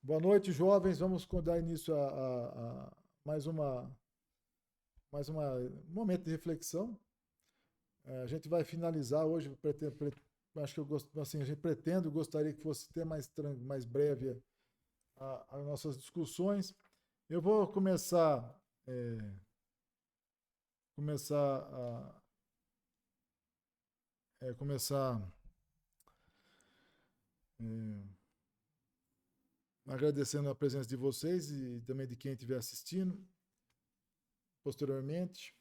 Boa noite, jovens. Vamos dar início a mais um momento de reflexão. A gente vai finalizar hoje. Acho que assim, a gente gostaria que fosse até mais breve as nossas discussões. Eu vou é, começar começar é, agradecendo a presença de vocês e também de quem estiver assistindo posteriormente.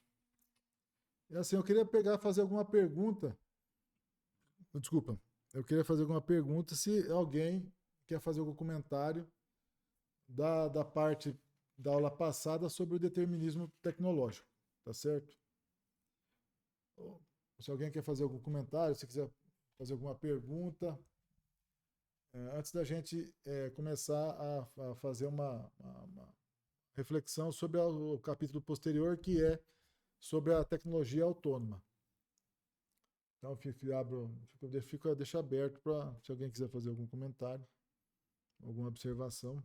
E assim, eu queria fazer alguma pergunta. Desculpa, eu queria fazer alguma pergunta se alguém quer fazer algum comentário da parte da aula passada sobre o determinismo tecnológico, tá certo? Se alguém quer fazer algum comentário, se quiser fazer alguma pergunta, antes da gente começar a fazer uma reflexão sobre o capítulo posterior, que é sobre a tecnologia autônoma. Então, deixo aberto para se alguém quiser fazer algum comentário, alguma observação.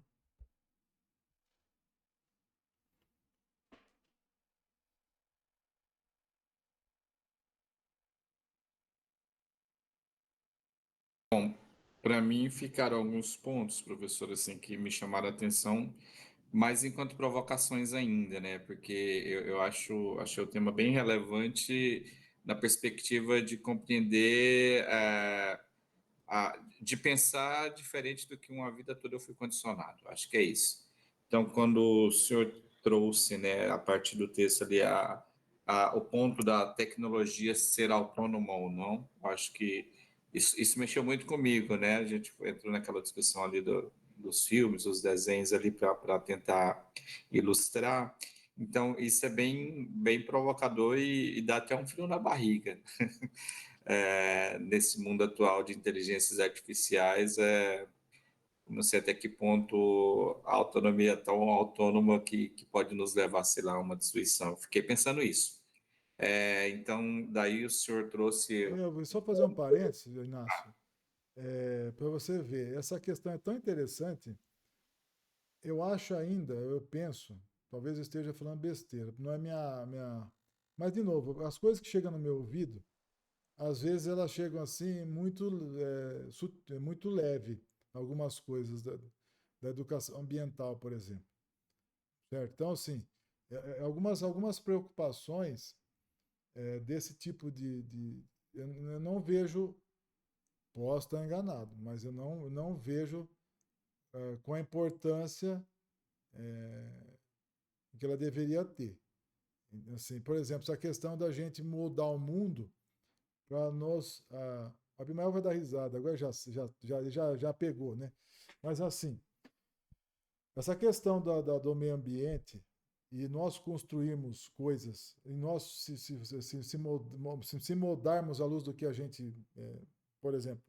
Para mim, ficaram alguns pontos, professor, assim, que me chamaram a atenção, mas enquanto provocações ainda, né? Porque eu achei o tema bem relevante na perspectiva de compreender, de pensar diferente do que uma vida toda eu fui condicionado. Acho que é isso. Então, quando o senhor trouxe, né, a partir do texto ali, o ponto da tecnologia ser autônoma ou não, acho que isso mexeu muito comigo, né? A gente entrou naquela discussão ali dos filmes, os desenhos ali para tentar ilustrar. Então, isso é bem provocador e dá até um frio na barriga. Nesse mundo atual de inteligências artificiais, não sei até que ponto a autonomia é tão autônoma que pode nos levar, sei lá, a uma destruição. Fiquei pensando isso. Então, daí o senhor trouxe. Eu vou só fazer um parênteses, Inácio, para você ver. Essa questão é tão interessante. Eu acho ainda, eu penso, talvez eu esteja falando besteira, não é minha. Mas, de novo, as coisas que chegam no meu ouvido, às vezes elas chegam assim muito leve, algumas coisas da educação ambiental, por exemplo. Certo? Então, assim, algumas preocupações desse tipo eu não vejo. Posso estar enganado, mas eu não vejo com a importância que ela deveria ter. Assim, por exemplo, essa questão da gente mudar o mundo para nós. A Abimael vai dar risada, agora já pegou, né? Mas assim, essa questão do meio ambiente e nós construirmos coisas, e nós se moldarmos à luz do que a gente, por exemplo,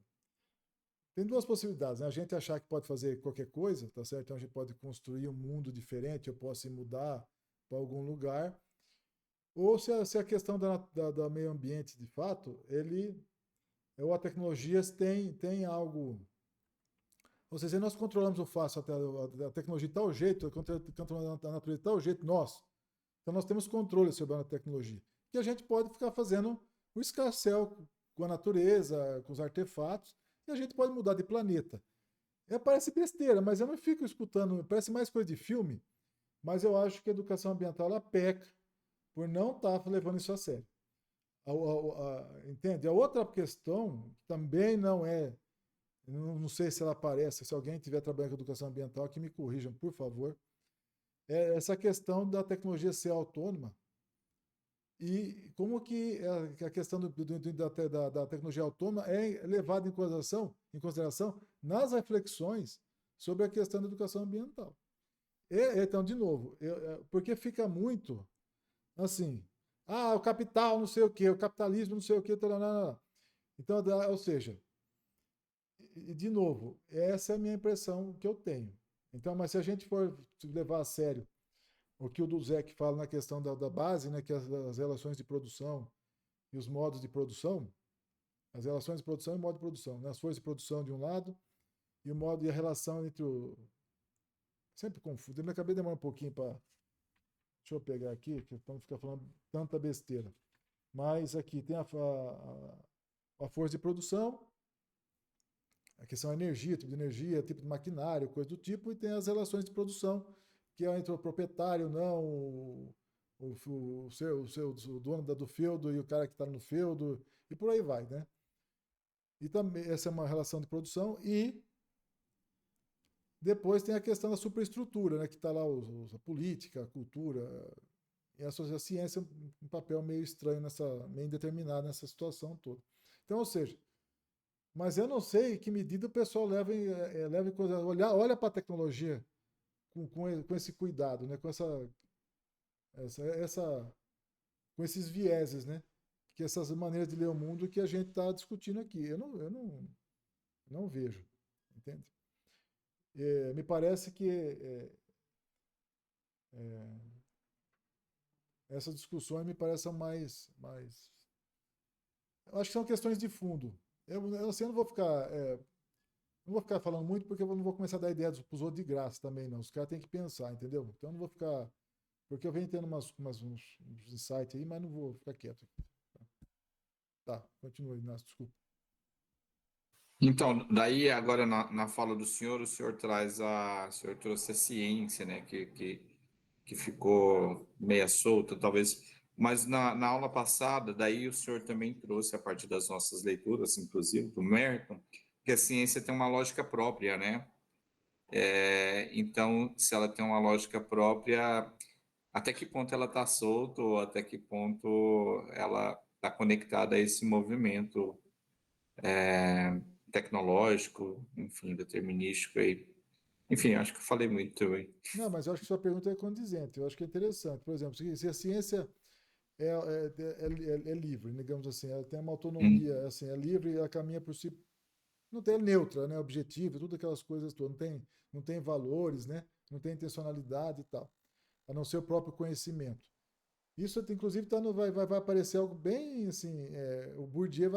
tem duas possibilidades, né? A gente achar que pode fazer qualquer coisa, tá certo? Então a gente pode construir um mundo diferente, eu posso ir mudar para algum lugar, ou se a questão da meio ambiente, de fato, ou a tecnologia tem algo. Ou seja, nós controlamos o fácil, a tecnologia de tal jeito, controlamos a natureza de tal jeito, nós. Então nós temos controle sobre a tecnologia. Que a gente pode ficar fazendo o escarcel com a natureza, com os artefatos, e a gente pode mudar de planeta. Parece besteira, mas eu não fico escutando, parece mais coisa de filme, mas eu acho que a educação ambiental ela peca por não estar levando isso a sério. Entende? A outra questão também não é, não sei se ela aparece, se alguém estiver trabalhando com educação ambiental, que me corrijam, por favor, é essa questão da tecnologia ser autônoma e como que a questão da tecnologia autônoma é levada em consideração nas reflexões sobre a questão da educação ambiental. Então, de novo, porque fica muito assim, o capital não sei o que, o capitalismo não sei o que, então, ou seja, de novo, essa é a minha impressão que eu tenho. Então, mas se a gente for levar a sério o que o Duzek fala na questão da base, né, que as relações de produção e os modos de produção, as relações de produção e modo de produção, né, as forças de produção de um lado e o modo e a relação entre sempre confuso. Eu me acabei de demorar um pouquinho para. Deixa eu pegar aqui, para não ficar falando tanta besteira. Mas aqui tem a força de produção, a questão da energia, tipo de energia, tipo de maquinário, coisa do tipo, e tem as relações de produção, que é entre o proprietário, não, o dono do feudo e o cara que está no feudo, e por aí vai, né? E também essa é uma relação de produção, e depois tem a questão da superestrutura, né, que está lá a política, a cultura, e a ciência um papel meio estranho, meio indeterminado nessa situação toda. Então, ou seja, mas eu não sei em que medida o pessoal leva em coisa, olha para a tecnologia com esse cuidado, né, com esses vieses, né, que essas maneiras de ler o mundo que a gente está discutindo aqui. Eu não vejo, entende? Me parece que essas discussões me parecem mais. Eu acho que são questões de fundo. Assim, eu não vou ficar falando muito porque eu não vou começar a dar ideias para os outros de graça também, não. Os caras têm que pensar, entendeu? Então eu não vou ficar. Porque eu venho tendo uns insights aí, mas não vou ficar quieto. Tá, continua, Inácio, desculpa. Então, daí agora na fala do senhor, o senhor trouxe a ciência, né, que ficou meia solta, talvez, mas na aula passada, daí o senhor também trouxe, a partir das nossas leituras, inclusive do Merton, que a ciência tem uma lógica própria, né? Então, se ela tem uma lógica própria, até que ponto ela está solta ou até que ponto ela está conectada a esse movimento tecnológico, enfim, determinístico aí. Enfim, acho que eu falei muito também. Não, mas eu acho que sua pergunta é condizente. Eu acho que é interessante. Por exemplo, se a ciência é livre, digamos assim, ela tem uma autonomia, assim, é livre e ela caminha por si. Não tem neutra, né? Objetiva, tudo aquelas coisas todas. Não tem valores, né? Não tem intencionalidade e tal. A não ser o próprio conhecimento. Isso, inclusive, vai aparecer algo bem assim. O Bourdieu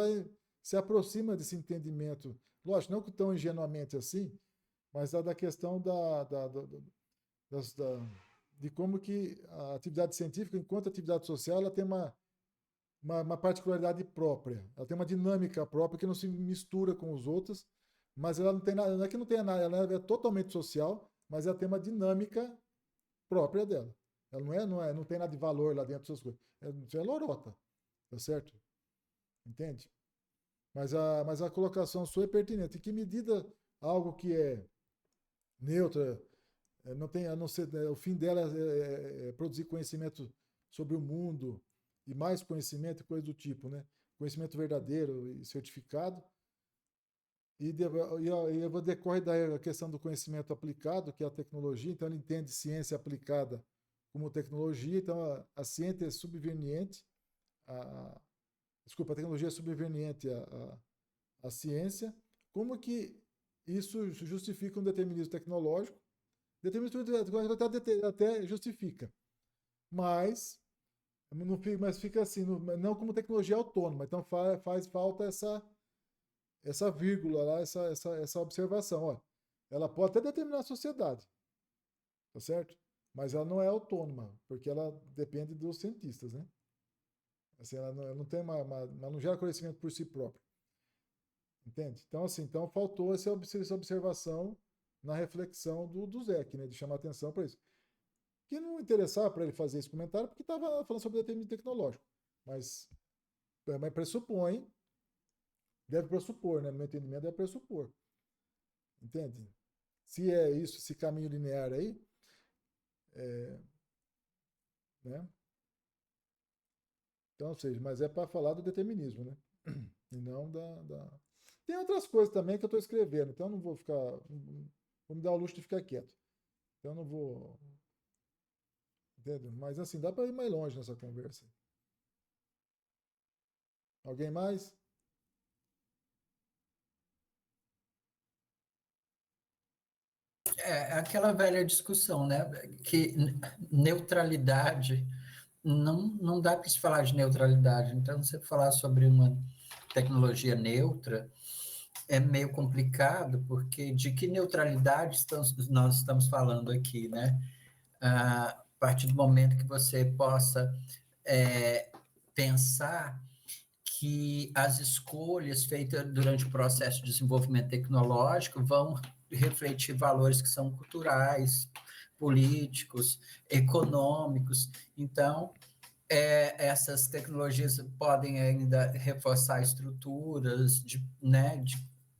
se aproxima desse entendimento. Lógico, não tão ingenuamente assim, mas da questão de como que a atividade científica, enquanto atividade social, ela tem uma particularidade própria. Ela tem uma dinâmica própria que não se mistura com os outros, mas ela não tem nada, não é que não tenha nada, ela é totalmente social, mas ela tem uma dinâmica própria dela. Ela não tem nada de valor lá dentro dessas coisas. Isso é lorota, tá certo? Entende? Mas a colocação sua é pertinente. Em que medida algo que é neutra, não tem, a não ser, o fim dela é produzir conhecimento sobre o mundo e mais conhecimento e coisa do tipo, né? Conhecimento verdadeiro e certificado. E decorre da questão do conhecimento aplicado, que é a tecnologia. Então, ele entende ciência aplicada como tecnologia. Então, a ciência é subveniente, desculpa, a tecnologia é subveniente à ciência. Como que isso justifica um determinismo tecnológico? Determinismo tecnológico até justifica, mas fica assim, não como tecnologia autônoma. Então faz falta essa vírgula lá, essa observação. Ó. Ela pode até determinar a sociedade, tá certo? Mas ela não é autônoma, porque ela depende dos cientistas, né? Assim, ela não tem ela não gera conhecimento por si própria. Entende? Então, assim, faltou essa observação na reflexão do Zec, né? De chamar atenção para isso. Que não interessava para ele fazer esse comentário, porque estava falando sobre determinismo tecnológico. Mas pressupõe, deve pressupor, né? No meu entendimento, deve pressupor. Entende? Se é isso, esse caminho linear aí, né? Então, ou seja, mas é para falar do determinismo, né? E não Tem outras coisas também que eu estou escrevendo, então eu não vou ficar. Vou me dar o luxo de ficar quieto. Então eu não vou. Entendeu? Mas assim, dá para ir mais longe nessa conversa. Alguém mais? É aquela velha discussão, né? Que neutralidade, não dá para se falar de neutralidade. Então, você falar sobre uma tecnologia neutra, é meio complicado, porque de que neutralidade nós estamos falando aqui, né? A partir do momento que você possa pensar que as escolhas feitas durante o processo de desenvolvimento tecnológico vão refletir valores que são culturais, políticos, econômicos. Então, essas tecnologias podem ainda reforçar estruturas de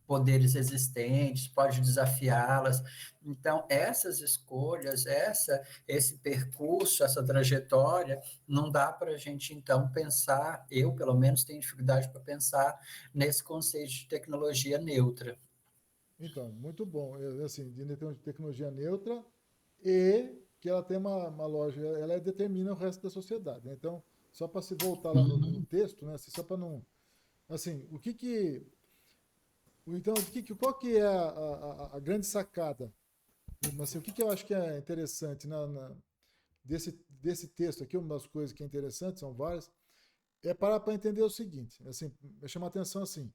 poderes existentes, pode desafiá-las. Então, essas escolhas, esse percurso, essa trajetória, não dá para a gente, então, pensar, eu, pelo menos, tenho dificuldade para pensar nesse conceito de tecnologia neutra. Então, muito bom. Assim, de tecnologia neutra e que ela tem uma lógica, ela determina o resto da sociedade, né? Então, só para se voltar lá no texto, né? Assim, só para não. Assim, o que que. Então, qual que é a grande sacada? Assim, o que eu acho que é interessante desse texto aqui, uma das coisas que é interessante, são várias, é parar para entender o seguinte, assim, chamar a atenção assim,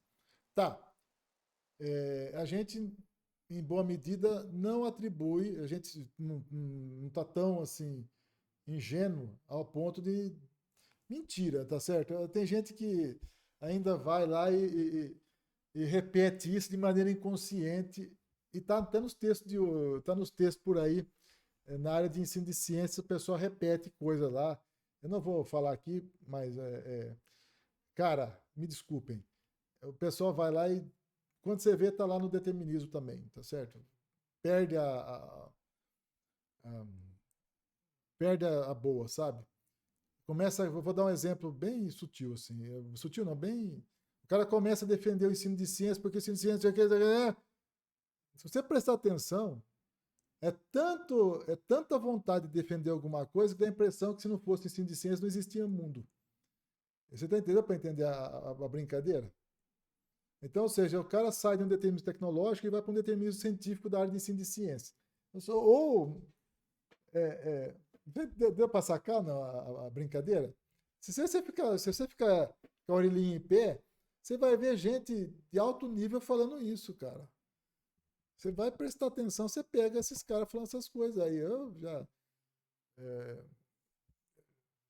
tá, a gente, em boa medida, não atribui, a gente não está tão, assim, ingênuo ao ponto de mentira, tá certo? Tem gente que ainda vai lá e repete isso de maneira inconsciente e tá nos textos tá nos textos por aí, na área de ensino de ciências, o pessoal repete coisa lá. Eu não vou falar aqui, mas cara, me desculpem. O pessoal vai lá e quando você vê, tá lá no determinismo também, tá certo? Perde a- perde a boa, sabe? Começa, eu vou dar um exemplo bem sutil assim, sutil não, bem, o cara começa a defender o ensino de ciências porque o ensino de ciências se você prestar atenção, é tanta vontade de defender alguma coisa que dá a impressão que se não fosse ensino de ciências não existia mundo. Você está entendendo para entender a brincadeira? Então, ou seja, o cara sai de um determinismo tecnológico e vai para um determinismo científico da área de ensino de ciência. Ou, deu para sacar não, a brincadeira? Se você ficar com a orelhinha em pé, você vai ver gente de alto nível falando isso, cara. Você vai prestar atenção, você pega esses caras falando essas coisas aí. Eu já.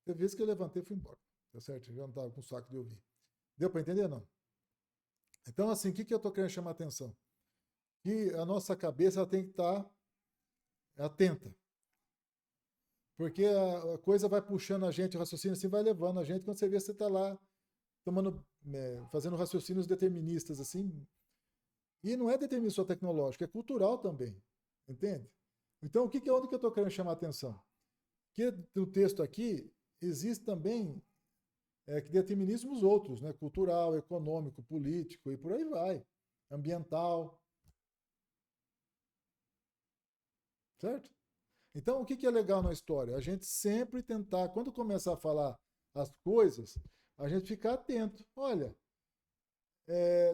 Teve vezes que eu levantei e fui embora. Tá certo? Eu já não estava com saco de ouvir. Deu para entender, não? Então, assim, o que eu estou querendo chamar a atenção? Que a nossa cabeça ela tem que estar atenta. Porque a coisa vai puxando a gente, o raciocínio assim vai levando a gente. Quando você vê, você está lá tomando, fazendo raciocínios deterministas, assim. E não é determinismo só tecnológico, é cultural também. Entende? Então, onde que eu estou querendo chamar a atenção? Que no texto aqui existe também que determinismos outros, né? Cultural, econômico, político e por aí vai. Ambiental. Certo? Então, o que é legal na história? A gente sempre tentar, quando começar a falar as coisas, a gente ficar atento. Olha,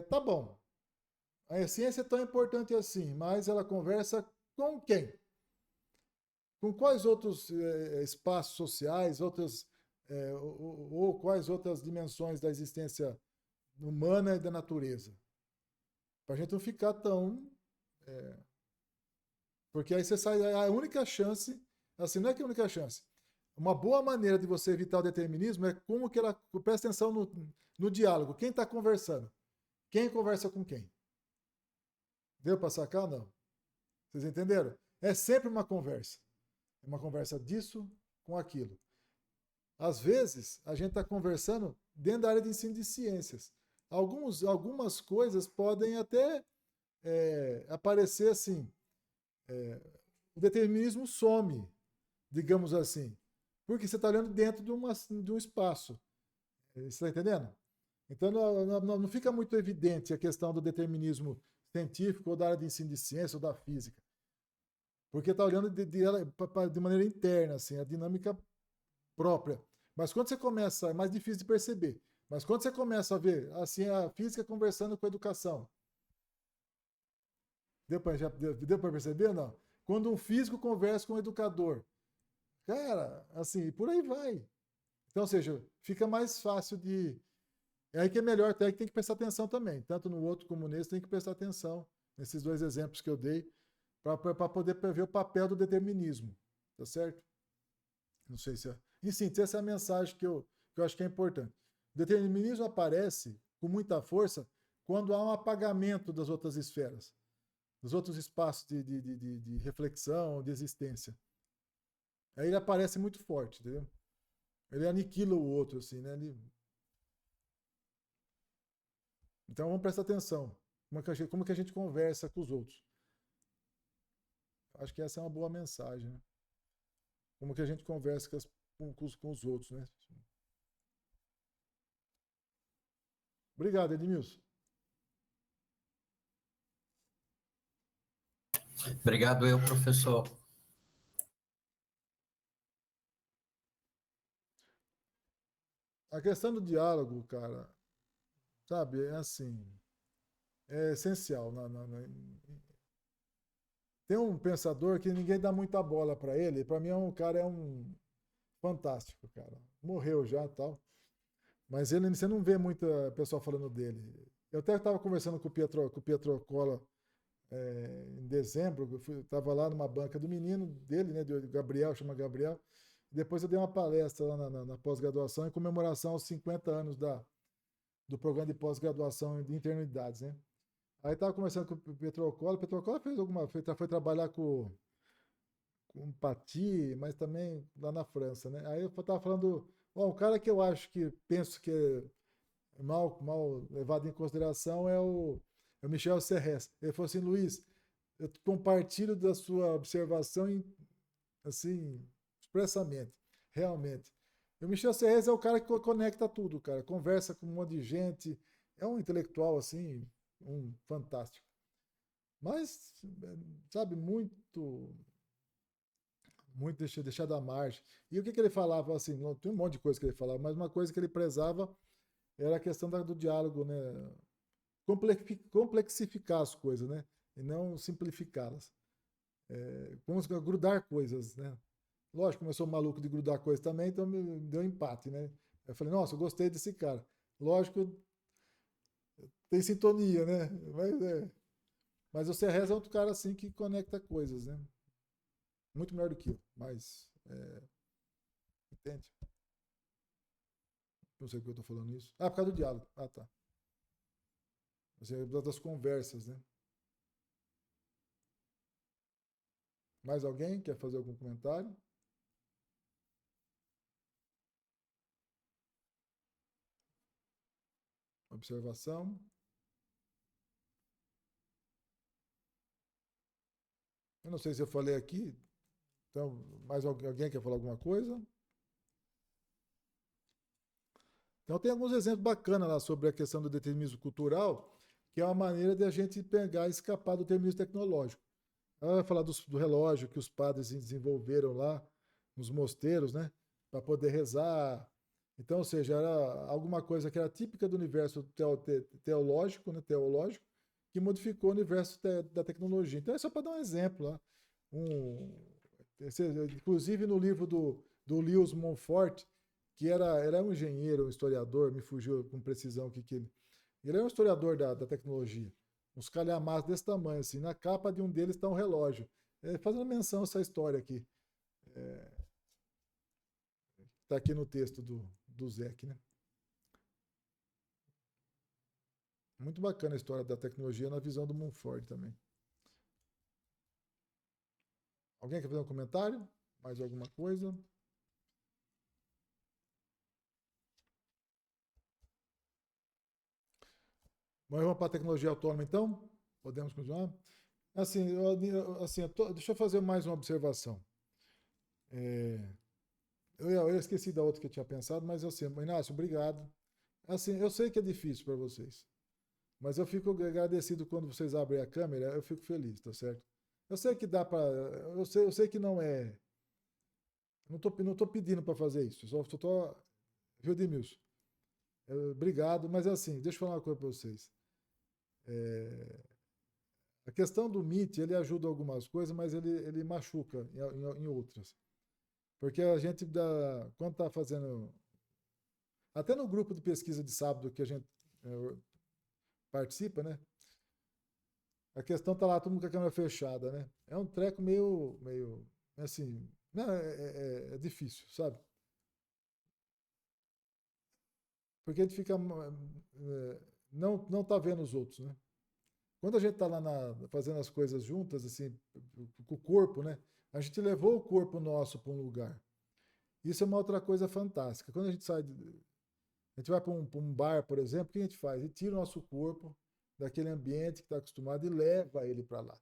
tá bom, a ciência é tão importante assim, mas ela conversa com quem? Com quais outros espaços sociais, ou quais outras dimensões da existência humana e da natureza? Para a gente não ficar tão. Porque aí você sai. A única chance, assim, não é que a única chance. Uma boa maneira de você evitar o determinismo é como que ela. Presta atenção no diálogo. Quem está conversando? Quem conversa com quem? Deu para sacar ou não? Vocês entenderam? É sempre uma conversa. É uma conversa disso com aquilo. Às vezes, a gente está conversando dentro da área de ensino de ciências. Algumas coisas podem até aparecer assim. O determinismo some, digamos assim. Porque você está olhando dentro de um espaço. Você está entendendo? Então não fica muito evidente a questão do determinismo científico ou da área de ensino de ciência ou da física. Porque está olhando de maneira interna, assim, a dinâmica própria. Mas quando você começa, é mais difícil de perceber. Mas quando você começa a ver assim, a física conversando com a educação, deu para perceber ou não? Quando um físico conversa com um educador, cara, assim, por aí vai. Então, ou seja, fica mais fácil É aí que é melhor, até que tem que prestar atenção também. Tanto no outro como nesse, tem que prestar atenção nesses dois exemplos que eu dei, para poder prever o papel do determinismo. Tá certo? Não sei se é. Em síntese, essa é a mensagem que eu acho que é importante. O determinismo aparece com muita força quando há um apagamento das outras esferas, dos outros espaços de reflexão, de existência. Aí ele aparece muito forte, entendeu? Ele aniquila o outro, assim, né? Então vamos prestar atenção. Como que a gente conversa com os outros? Acho que essa é uma boa mensagem, né? Como que a gente conversa com os outros, né? Obrigado, Edmilson. Obrigado, professor. A questão do diálogo, cara, sabe, é assim, é essencial. Tem um pensador que ninguém dá muita bola para ele. Para mim, é um fantástico, cara. Morreu já, tal. Mas ele, você não vê muita pessoa falando dele. Eu até estava conversando com o Pietro Cola em dezembro. Eu estava lá numa banca do menino dele, né, do Gabriel, chama Gabriel. Depois eu dei uma palestra lá na pós-graduação em comemoração aos 50 anos do programa de pós-graduação de internidades, né? Aí estava conversando com o Petrocola. O Petrocola foi trabalhar com Pati, mas também lá na França, né? Aí eu estava falando, bom, o cara que eu acho que penso que é mal levado em consideração é o Michel Serres. Ele falou assim, Luiz, eu compartilho da sua observação assim, expressamente, realmente. E o Michel Serres é o cara que conecta tudo, cara. Conversa com um monte de gente. É um intelectual, assim, um fantástico. Mas, sabe, muito deixado à margem. E o que ele falava, assim, não, tem um monte de coisa que ele falava, mas uma coisa que ele prezava era a questão do diálogo, né? Complexificar as coisas, né? E não simplificá-las. Vamos grudar coisas, né? Lógico, como eu sou maluco de grudar coisas também, então me deu empate, né? Eu falei, nossa, eu gostei desse cara. Lógico, tem sintonia, né? Mas o Serrez é outro cara assim que conecta coisas, né? Muito melhor do que eu, mas entende? Não sei por que eu tô falando isso. Ah, por causa do diálogo. Ah, tá. Das conversas, né? Mais alguém quer fazer algum comentário? Observação? Eu não sei se eu falei aqui. Então, mais alguém quer falar alguma coisa? Então, tem alguns exemplos bacanas lá sobre a questão do determinismo cultural, que é uma maneira de a gente pegar e escapar do determinismo tecnológico. Ela vai falar do relógio que os padres desenvolveram lá nos mosteiros, né? Para poder rezar. Então, ou seja, era alguma coisa que era típica do universo teológico, né? Teológico, que modificou o universo da tecnologia. Então, é só para dar um exemplo lá. Um, inclusive, no livro do Lewis Montfort, que era um engenheiro, um historiador, me fugiu com precisão o que ele. Ele é um historiador da tecnologia. Uns calhamaços desse tamanho, assim. Na capa de um deles está um relógio. Fazendo menção a essa história aqui. Está aqui no texto do Zec, né? Muito bacana a história da tecnologia na visão do Montfort também. Alguém quer fazer um comentário? Mais alguma coisa? Vamos para a tecnologia autônoma, então? Podemos continuar? Assim, deixa eu fazer mais uma observação. Eu esqueci da outra que eu tinha pensado, mas eu sei. Inácio, obrigado. Assim, eu sei que é difícil para vocês, mas eu fico agradecido quando vocês abrem a câmera, eu fico feliz, tá certo? Eu sei que dá para. Eu sei que não é. Não tô pedindo para fazer isso, só tô. Viu, Demilson? Obrigado, mas assim, deixa eu falar uma coisa para vocês. A questão do Meet, ele ajuda algumas coisas, mas ele machuca em outras. Porque a gente, quando está fazendo Até no grupo de pesquisa de sábado que a gente participa, né? A questão tá lá, todo mundo com a câmera fechada, né? É um treco meio assim, não, é difícil, sabe? Porque a gente fica, não tá vendo os outros, né? Quando a gente tá lá fazendo as coisas juntas, assim, com o corpo, né? A gente levou o corpo nosso para um lugar. Isso é uma outra coisa fantástica. Quando a gente a gente vai para um bar, por exemplo, o que a gente faz? A gente tira o nosso corpo daquele ambiente que está acostumado e leva ele para lá.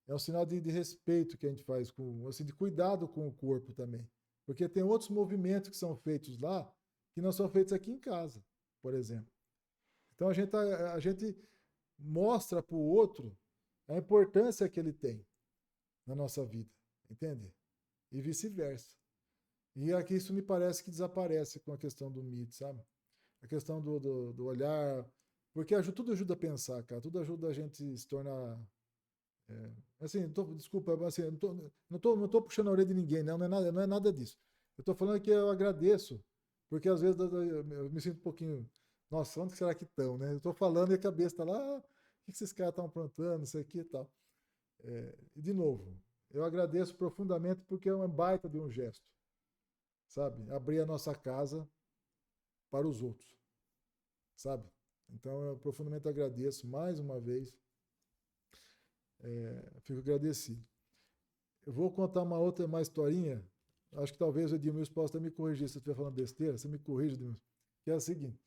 É um sinal de respeito que a gente faz, assim, de cuidado com o corpo também. Porque tem outros movimentos que são feitos lá que não são feitos aqui em casa, por exemplo. Então a gente mostra para o outro a importância que ele tem na nossa vida, entende? E vice-versa. E aqui isso me parece que desaparece com a questão do MIT, sabe? A questão do olhar, porque tudo ajuda a pensar, cara, tudo ajuda a gente se tornar... assim, desculpa, assim, não tô puxando a orelha de ninguém, não é nada disso. Eu estou falando que eu agradeço, porque às vezes eu me sinto um pouquinho, nossa, onde será que estão, né? Eu estou falando e a cabeça está lá, o que esses caras estão aprontando, isso aqui e tal. E de novo, eu agradeço profundamente porque é uma baita de um gesto, sabe? Abrir a nossa casa para os outros, sabe? Então eu profundamente agradeço mais uma vez, fico agradecido. Eu vou contar uma historinha. Acho que talvez o Edmilson possa me corrigir se eu estiver falando besteira. Você me corrige, Edmilson. Que é o seguinte: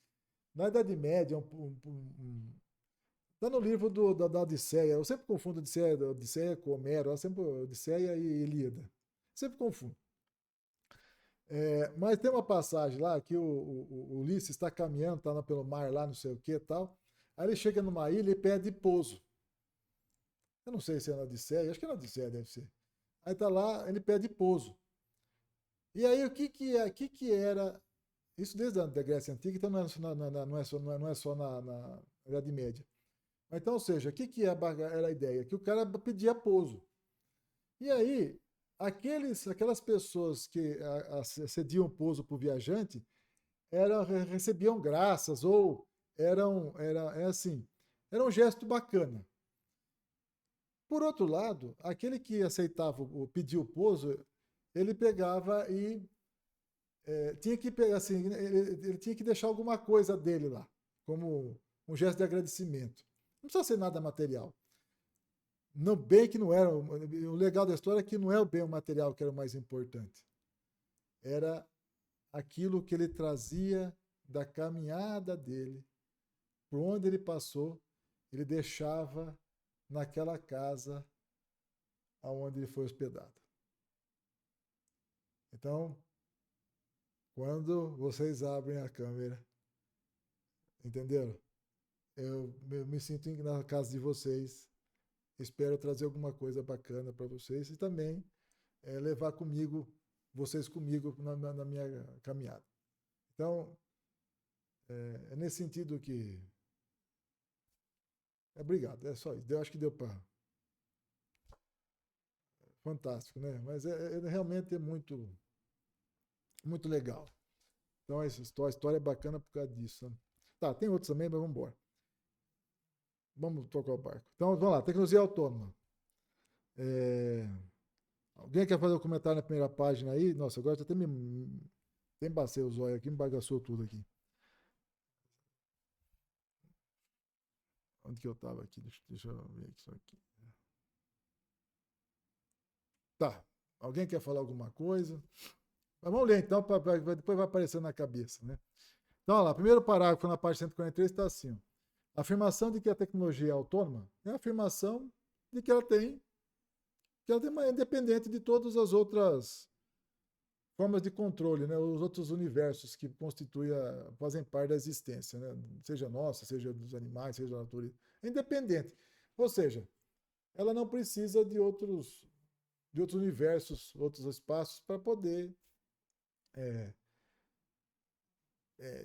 na Idade Média, está no livro da Odisseia. Eu sempre confundo Odisseia com Homero. Sempre Odisseia e Ilíada. Sempre confundo. Mas tem uma passagem lá que o Ulisses está caminhando, está pelo mar lá, não sei o que e tal. Aí ele chega numa ilha e pede pouso. Eu não sei se é na Odisseia, acho que é na Odisseia, deve ser. Aí tá lá, ele pede pouso. E aí o que era isso desde a Grécia Antiga, então não é só na Idade Média. Então, ou seja, o que era a ideia? Que o cara pedia pouso. E aí, aquelas pessoas que cediam pouso para o viajante recebiam graças ou era um gesto bacana. Por outro lado, aquele que aceitava pedir o pouso, ele pegava e tinha que pegar assim, ele tinha que deixar alguma coisa dele lá, como um gesto de agradecimento. Não precisa ser nada material. Não, bem que não era. O legal da história é que não é o bem o material que era o mais importante. Era aquilo que ele trazia da caminhada dele, por onde ele passou, ele deixava naquela casa aonde ele foi hospedado. Então, quando vocês abrem a câmera, entenderam? Eu me sinto na casa de vocês, espero trazer alguma coisa bacana para vocês e também levar vocês comigo na minha caminhada. Então, é nesse sentido que... obrigado, é só isso. Eu acho que deu para... fantástico, né? Mas realmente é muito, muito legal. Então, essa história é bacana por causa disso. Né? Tá, tem outros também, mas vamos embora. Vamos tocar o barco. Então, vamos lá, tecnologia autônoma. Alguém quer fazer um comentário na primeira página aí? Nossa, agora até embacei os olhos aqui, me bagaçou tudo aqui. Onde que eu estava aqui? Deixa eu ver isso aqui. Tá. Alguém quer falar alguma coisa? Mas vamos ler então, depois vai aparecer na cabeça, né? Então, olha lá, primeiro parágrafo na página 143 está assim. Ó. A afirmação de que a tecnologia é autônoma é a afirmação de que ela é independente de todas as outras formas de controle, né? Os outros universos que fazem parte da existência, né? Seja nossa, seja dos animais, seja da natureza. É independente. Ou seja, ela não precisa de outros universos, outros espaços para poder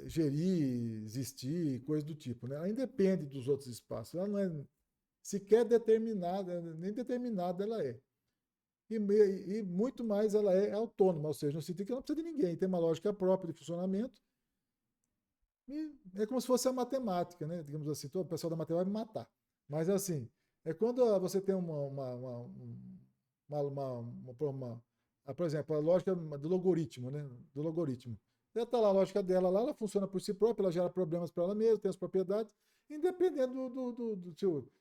gerir, existir, coisa do tipo. Né? Ela independe dos outros espaços. Ela não é sequer determinada, nem determinada ela é. E muito mais ela é autônoma, ou seja, no sentido que ela não precisa de ninguém, tem uma lógica própria de funcionamento E é como se fosse a matemática, né? Digamos assim, todo o pessoal da matemática vai me matar. Mas assim, é quando você tem por exemplo, a lógica do logaritmo, né? Do logaritmo. Ela está lá, a lógica dela lá, ela funciona por si própria, ela gera problemas para ela mesma, tem as propriedades, independente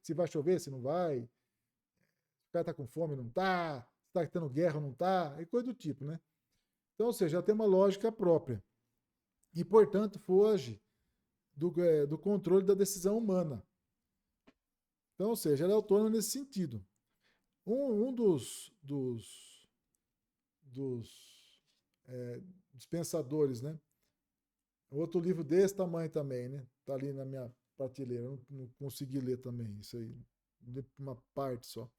se vai chover, se não vai, o cara está com fome, não está, se está tendo guerra, não está, e coisa do tipo, né? Então, ou seja, ela tem uma lógica própria. E, portanto, foge do controle da decisão humana. Então, ou seja, ela é autônoma nesse sentido. Um dos pensadores, né? Outro livro desse tamanho também, né? Tá ali na minha prateleira, eu não consegui ler também, isso aí, uma parte só.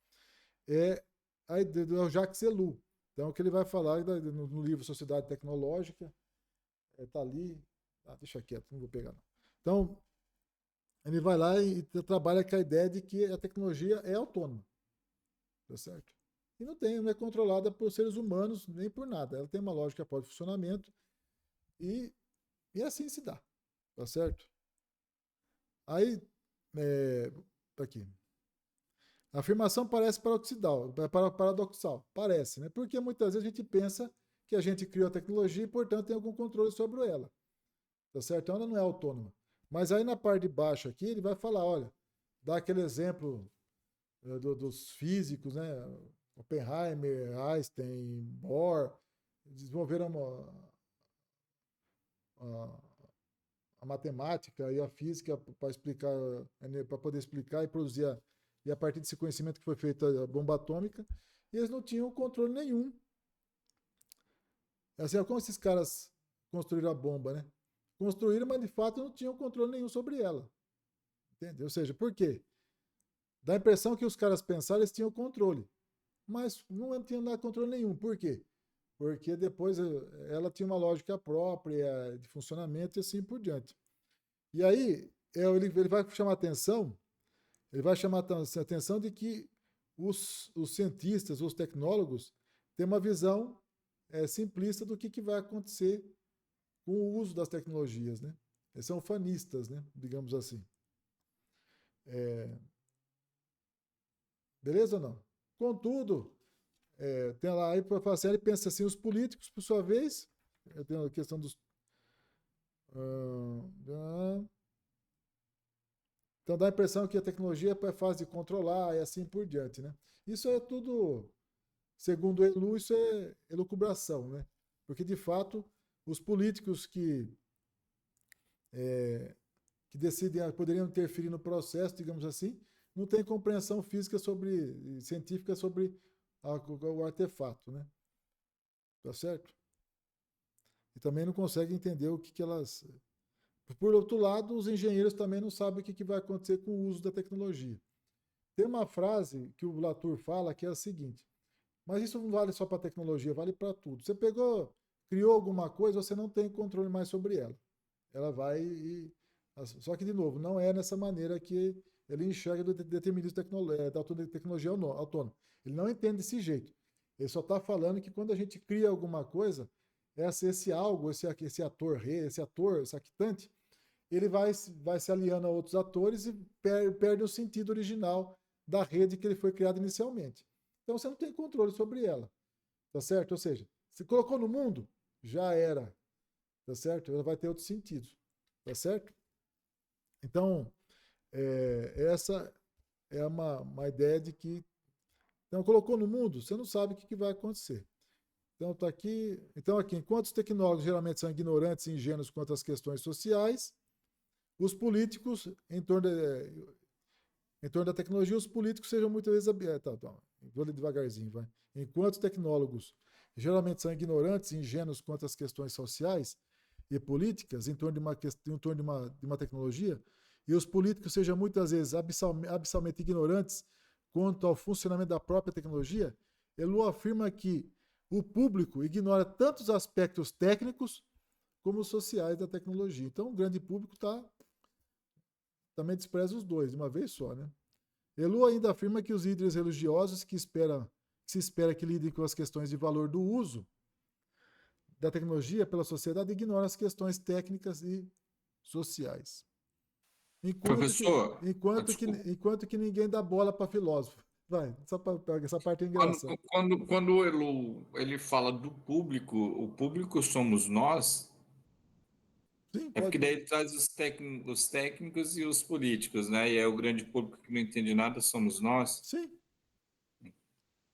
É o Jacques Ellul. Então, o que ele vai falar no livro Sociedade Tecnológica, tá ali. Deixa quieto, não vou pegar não. Então, ele vai lá e trabalha com a ideia de que a tecnologia é autônoma. Tá certo? E não é controlada por seres humanos nem por nada. Ela tem uma lógica própria de funcionamento e assim se dá. Tá certo? Aí, tá aqui. A afirmação parece paradoxal. Parece, né? Porque muitas vezes a gente pensa que a gente criou a tecnologia e, portanto, tem algum controle sobre ela. Tá certo? Então ela não é autônoma. Mas aí na parte de baixo aqui, ele vai falar, olha, dá aquele exemplo dos físicos, né? Oppenheimer, Einstein, Bohr, desenvolveram a matemática e a física para explicar, para poder explicar e produzir e a partir desse conhecimento que foi feita a bomba atômica, e eles não tinham controle nenhum. Assim, como esses caras construíram a bomba, né? Construíram, mas de fato não tinham controle nenhum sobre ela. Entendeu? Ou seja, por quê? Dá a impressão que os caras pensaram que eles tinham controle, mas não tinham nada controle nenhum. Por quê? Porque depois ela tinha uma lógica própria de funcionamento e assim por diante. E aí ele vai chamar atenção, ele vai chamar a atenção de que os cientistas, os tecnólogos, têm uma visão simplista do que vai acontecer com o uso das tecnologias, né? Eles são fanistas, né? Digamos assim. Beleza ou não? Contudo, tem lá aí para fazer, ele pensa assim, os políticos, por sua vez, tem a questão dos então dá a impressão que a tecnologia é fácil de controlar e assim por diante, né? Isso é tudo, segundo Ellul, isso é elucubração, né? Porque de fato os políticos que decidem, poderiam interferir no processo, digamos assim, não têm compreensão física científica sobre o artefato, né? Tá certo? E também não conseguem entender o que elas... Por outro lado, os engenheiros também não sabem o que vai acontecer com o uso da tecnologia. Tem uma frase que o Latour fala que é a seguinte, mas isso não vale só para a tecnologia, vale para tudo. Você criou alguma coisa, você não tem controle mais sobre ela. Ela vai e... Só que, de novo, não é nessa maneira que ele enxerga do determinismo da tecnologia autônoma. Ele não entende desse jeito. Ele só está falando que quando a gente cria alguma coisa, esse algo, esse ator, esse actante, ele vai se aliando a outros atores e perde o sentido original da rede que ele foi criado inicialmente. Então você não tem controle sobre ela. Tá certo? Ou seja, se colocou no mundo, já era. Tá certo? Ela vai ter outros sentidos. Tá certo? Então, essa é uma ideia de que... Então, colocou no mundo, você não sabe o que vai acontecer. Então, tá aqui. Então, aqui, enquanto os tecnólogos geralmente são ignorantes e ingênuos quanto às questões sociais, os políticos, em torno da tecnologia, os políticos sejam muitas vezes... vou ler devagarzinho, vai. Enquanto os tecnólogos geralmente são ignorantes e ingênuos quanto às questões sociais e políticas em torno de uma tecnologia, e os políticos sejam muitas vezes abissalmente ignorantes quanto ao funcionamento da própria tecnologia, Ellul afirma que o público ignora tanto os aspectos técnicos como os sociais da tecnologia. Então, o grande público também despreza os dois, de uma vez só, né? Ellul ainda afirma que os líderes religiosos que se espera que lidem com as questões de valor do uso da tecnologia pela sociedade ignoram as questões técnicas e sociais. Professor, Enquanto que ninguém dá bola para filósofo. Vai, essa parte é engraçada. quando o Elu ele fala do público, o público somos nós, Sim, é porque pode. daí ele traz os técnicos e os políticos, né? E é o grande público que não entende nada, somos nós. Sim,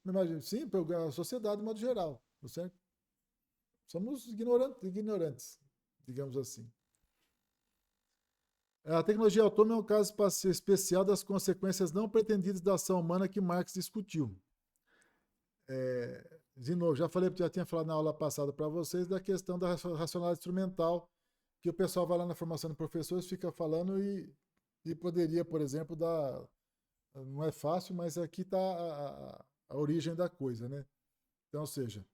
imagina, sim, a sociedade de modo geral, tá certo? Somos ignorantes, digamos assim. A tecnologia autônoma é um caso especial das consequências não pretendidas da ação humana que Marx discutiu. De novo, já tinha falado na aula passada para vocês da questão da racionalidade instrumental, que o pessoal vai lá na formação de professores, fica falando e poderia, por exemplo, dar. Não é fácil, mas aqui está a origem da coisa, né? Então, ou seja,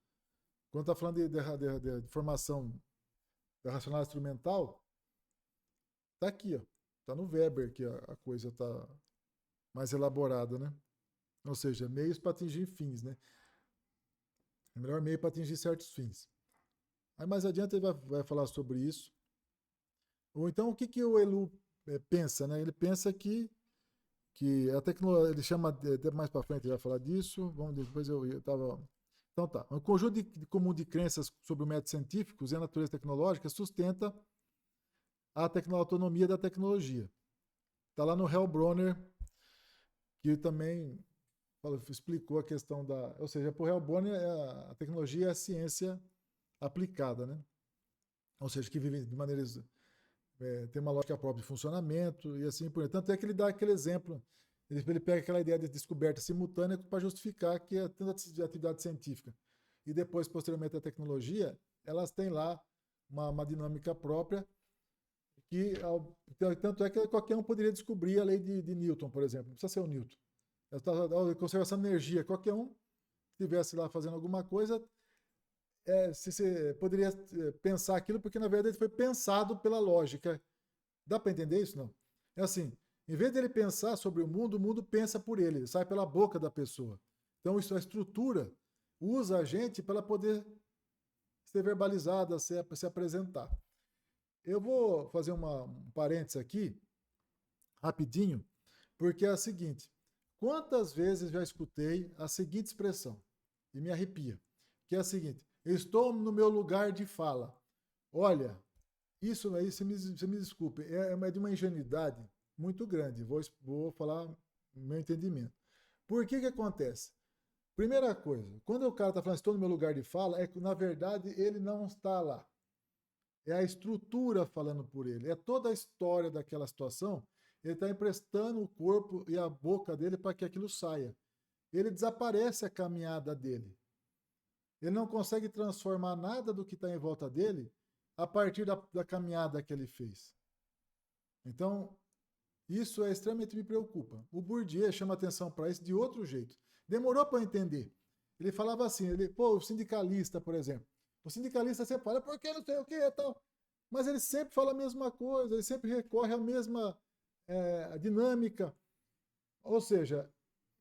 quando está falando de formação da racionalidade instrumental, está aqui, ó. Está no Weber que a coisa está mais elaborada, né? Ou seja, meios para atingir fins, né? O melhor meio para atingir certos fins. Aí mais adiante ele vai falar sobre isso. Ou então o que o Elu pensa, né? Ele pensa que a tecnologia, ele chama, até mais para frente ele vai falar disso, vamos depois eu estava... Então tá, um conjunto comum de crenças sobre o método científicos e a natureza tecnológica sustenta a autonomia da tecnologia. Está lá no Hellbronner, que também explicou a questão da... Ou seja, para o Hellbronner, a tecnologia é a ciência aplicada, né? Ou seja, que vive de maneiras... tem uma lógica própria de funcionamento e assim por diante. Tanto é que ele dá aquele exemplo, ele pega aquela ideia de descoberta simultânea para justificar que é tanta atividade científica. E depois, posteriormente, a tecnologia, elas têm lá uma dinâmica própria que, tanto é que qualquer um poderia descobrir a lei de Newton, por exemplo. Não precisa ser o Newton. A conservação de energia, qualquer um que estivesse lá fazendo alguma coisa, se você poderia pensar aquilo, porque na verdade foi pensado pela lógica. Dá para entender isso? Não. É assim, em vez dele pensar sobre o mundo pensa por ele, sai pela boca da pessoa. Então isso, a estrutura usa a gente para poder ser verbalizada, se apresentar. Eu vou fazer um parênteses aqui, rapidinho, porque é a seguinte, quantas vezes já escutei a seguinte expressão, e me arrepia, que é a seguinte: eu estou no meu lugar de fala. Olha, isso aí, você me desculpe, é de uma ingenuidade muito grande. Vou falar o meu entendimento. Por que acontece? Primeira coisa, quando o cara está falando estou no meu lugar de fala, é que na verdade ele não está lá. É a estrutura falando por ele. É toda a história daquela situação. Ele está emprestando o corpo e a boca dele para que aquilo saia. Ele desaparece a caminhada dele. Ele não consegue transformar nada do que está em volta dele a partir da caminhada que ele fez. Então, isso é extremamente me preocupa. O Bourdieu chama atenção para isso de outro jeito. Demorou para entender. Ele falava assim, o sindicalista, por exemplo. O sindicalista sempre fala, por que não sei o que e tal. Mas ele sempre fala a mesma coisa, ele sempre recorre à mesma dinâmica. Ou seja,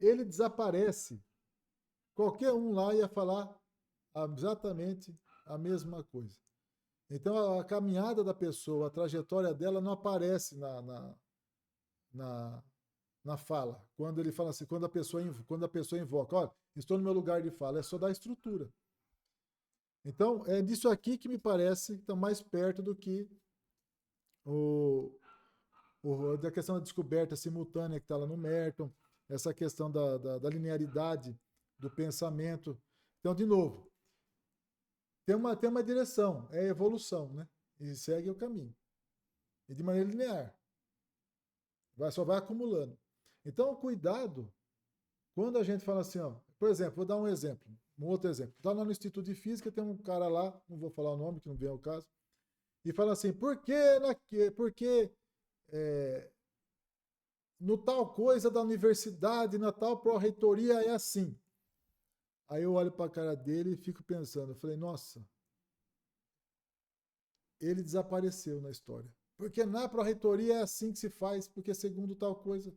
ele desaparece. Qualquer um lá ia falar exatamente a mesma coisa. Então a caminhada da pessoa, a trajetória dela não aparece na fala. Quando ele fala assim, quando a pessoa invoca, olha, estou no meu lugar de fala, é só da estrutura. Então é disso aqui que me parece que está mais perto do que da questão da descoberta simultânea que está lá no Merton, essa questão da linearidade do pensamento. Então, de novo, tem uma direção, é a evolução, né? E segue o caminho. E de maneira linear. Só vai acumulando. Então, cuidado quando a gente fala assim, ó, por exemplo, vou dar um outro exemplo. Está lá no Instituto de Física, tem um cara lá, não vou falar o nome, que não vem ao caso, e fala assim, por que no tal coisa da universidade, na tal pró-reitoria é assim? Aí eu olho para a cara dele e fico pensando, eu falei, nossa, ele desapareceu na história. Porque na pró-reitoria é assim que se faz, porque segundo tal coisa.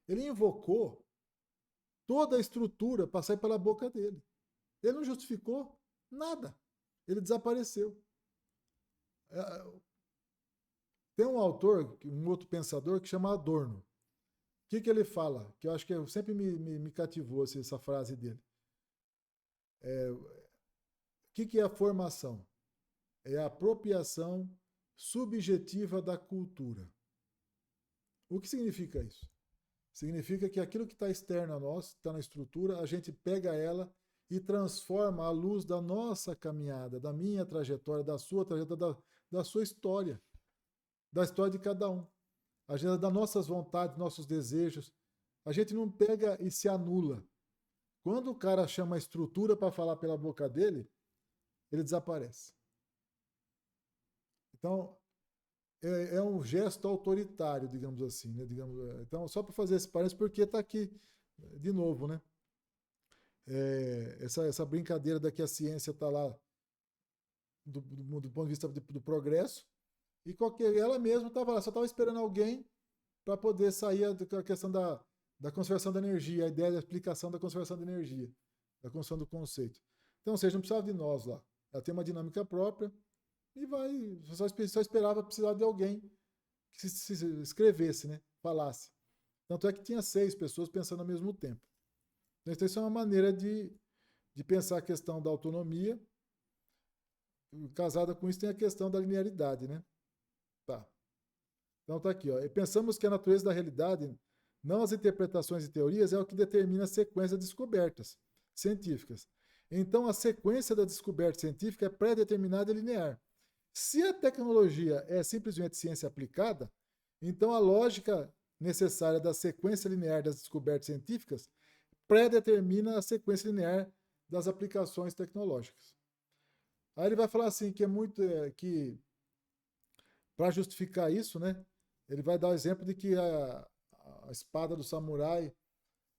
Ele invocou toda a estrutura para sair pela boca dele. Ele não justificou nada. Ele desapareceu. Tem um autor, um outro pensador, que chama Adorno. O que ele fala? Que eu acho que sempre me cativou assim, essa frase dele. O que é a formação? É a apropriação subjetiva da cultura. O que significa isso? Significa que aquilo que está externo a nós, está na estrutura, a gente pega ela e transforma à luz da nossa caminhada, da minha trajetória, da sua trajetória, da sua história, da história de cada um. A gente, das nossas vontades, nossos desejos. A gente não pega e se anula. Quando o cara chama a estrutura para falar pela boca dele, ele desaparece. Então, é um gesto autoritário, digamos assim. Né? Então, só para fazer esse parênteses, porque está aqui de novo, né? Essa brincadeira da que a ciência está lá do ponto de vista do progresso, e ela mesma estava lá, só estava esperando alguém para poder sair da questão da conservação da energia, a ideia da explicação da conservação da energia, da construção do conceito. Então, ou seja, não precisava de nós lá. Ela tem uma dinâmica própria e só esperava precisar de alguém que se escrevesse, né? Falasse. Tanto é que tinha 6 pessoas pensando ao mesmo tempo. Então, isso é uma maneira de pensar a questão da autonomia. Casada com isso, tem a questão da linearidade, né? Tá. Então, tá aqui, ó. E pensamos que a natureza da realidade, não as interpretações e teorias, é o que determina a sequência de descobertas científicas. Então, a sequência da descoberta científica é pré-determinada e linear. Se a tecnologia é simplesmente ciência aplicada, então a lógica necessária da sequência linear das descobertas científicas pré-determina a sequência linear das aplicações tecnológicas. Aí ele vai falar assim, que é muito... que para justificar isso, né, ele vai dar o exemplo de que a espada do samurai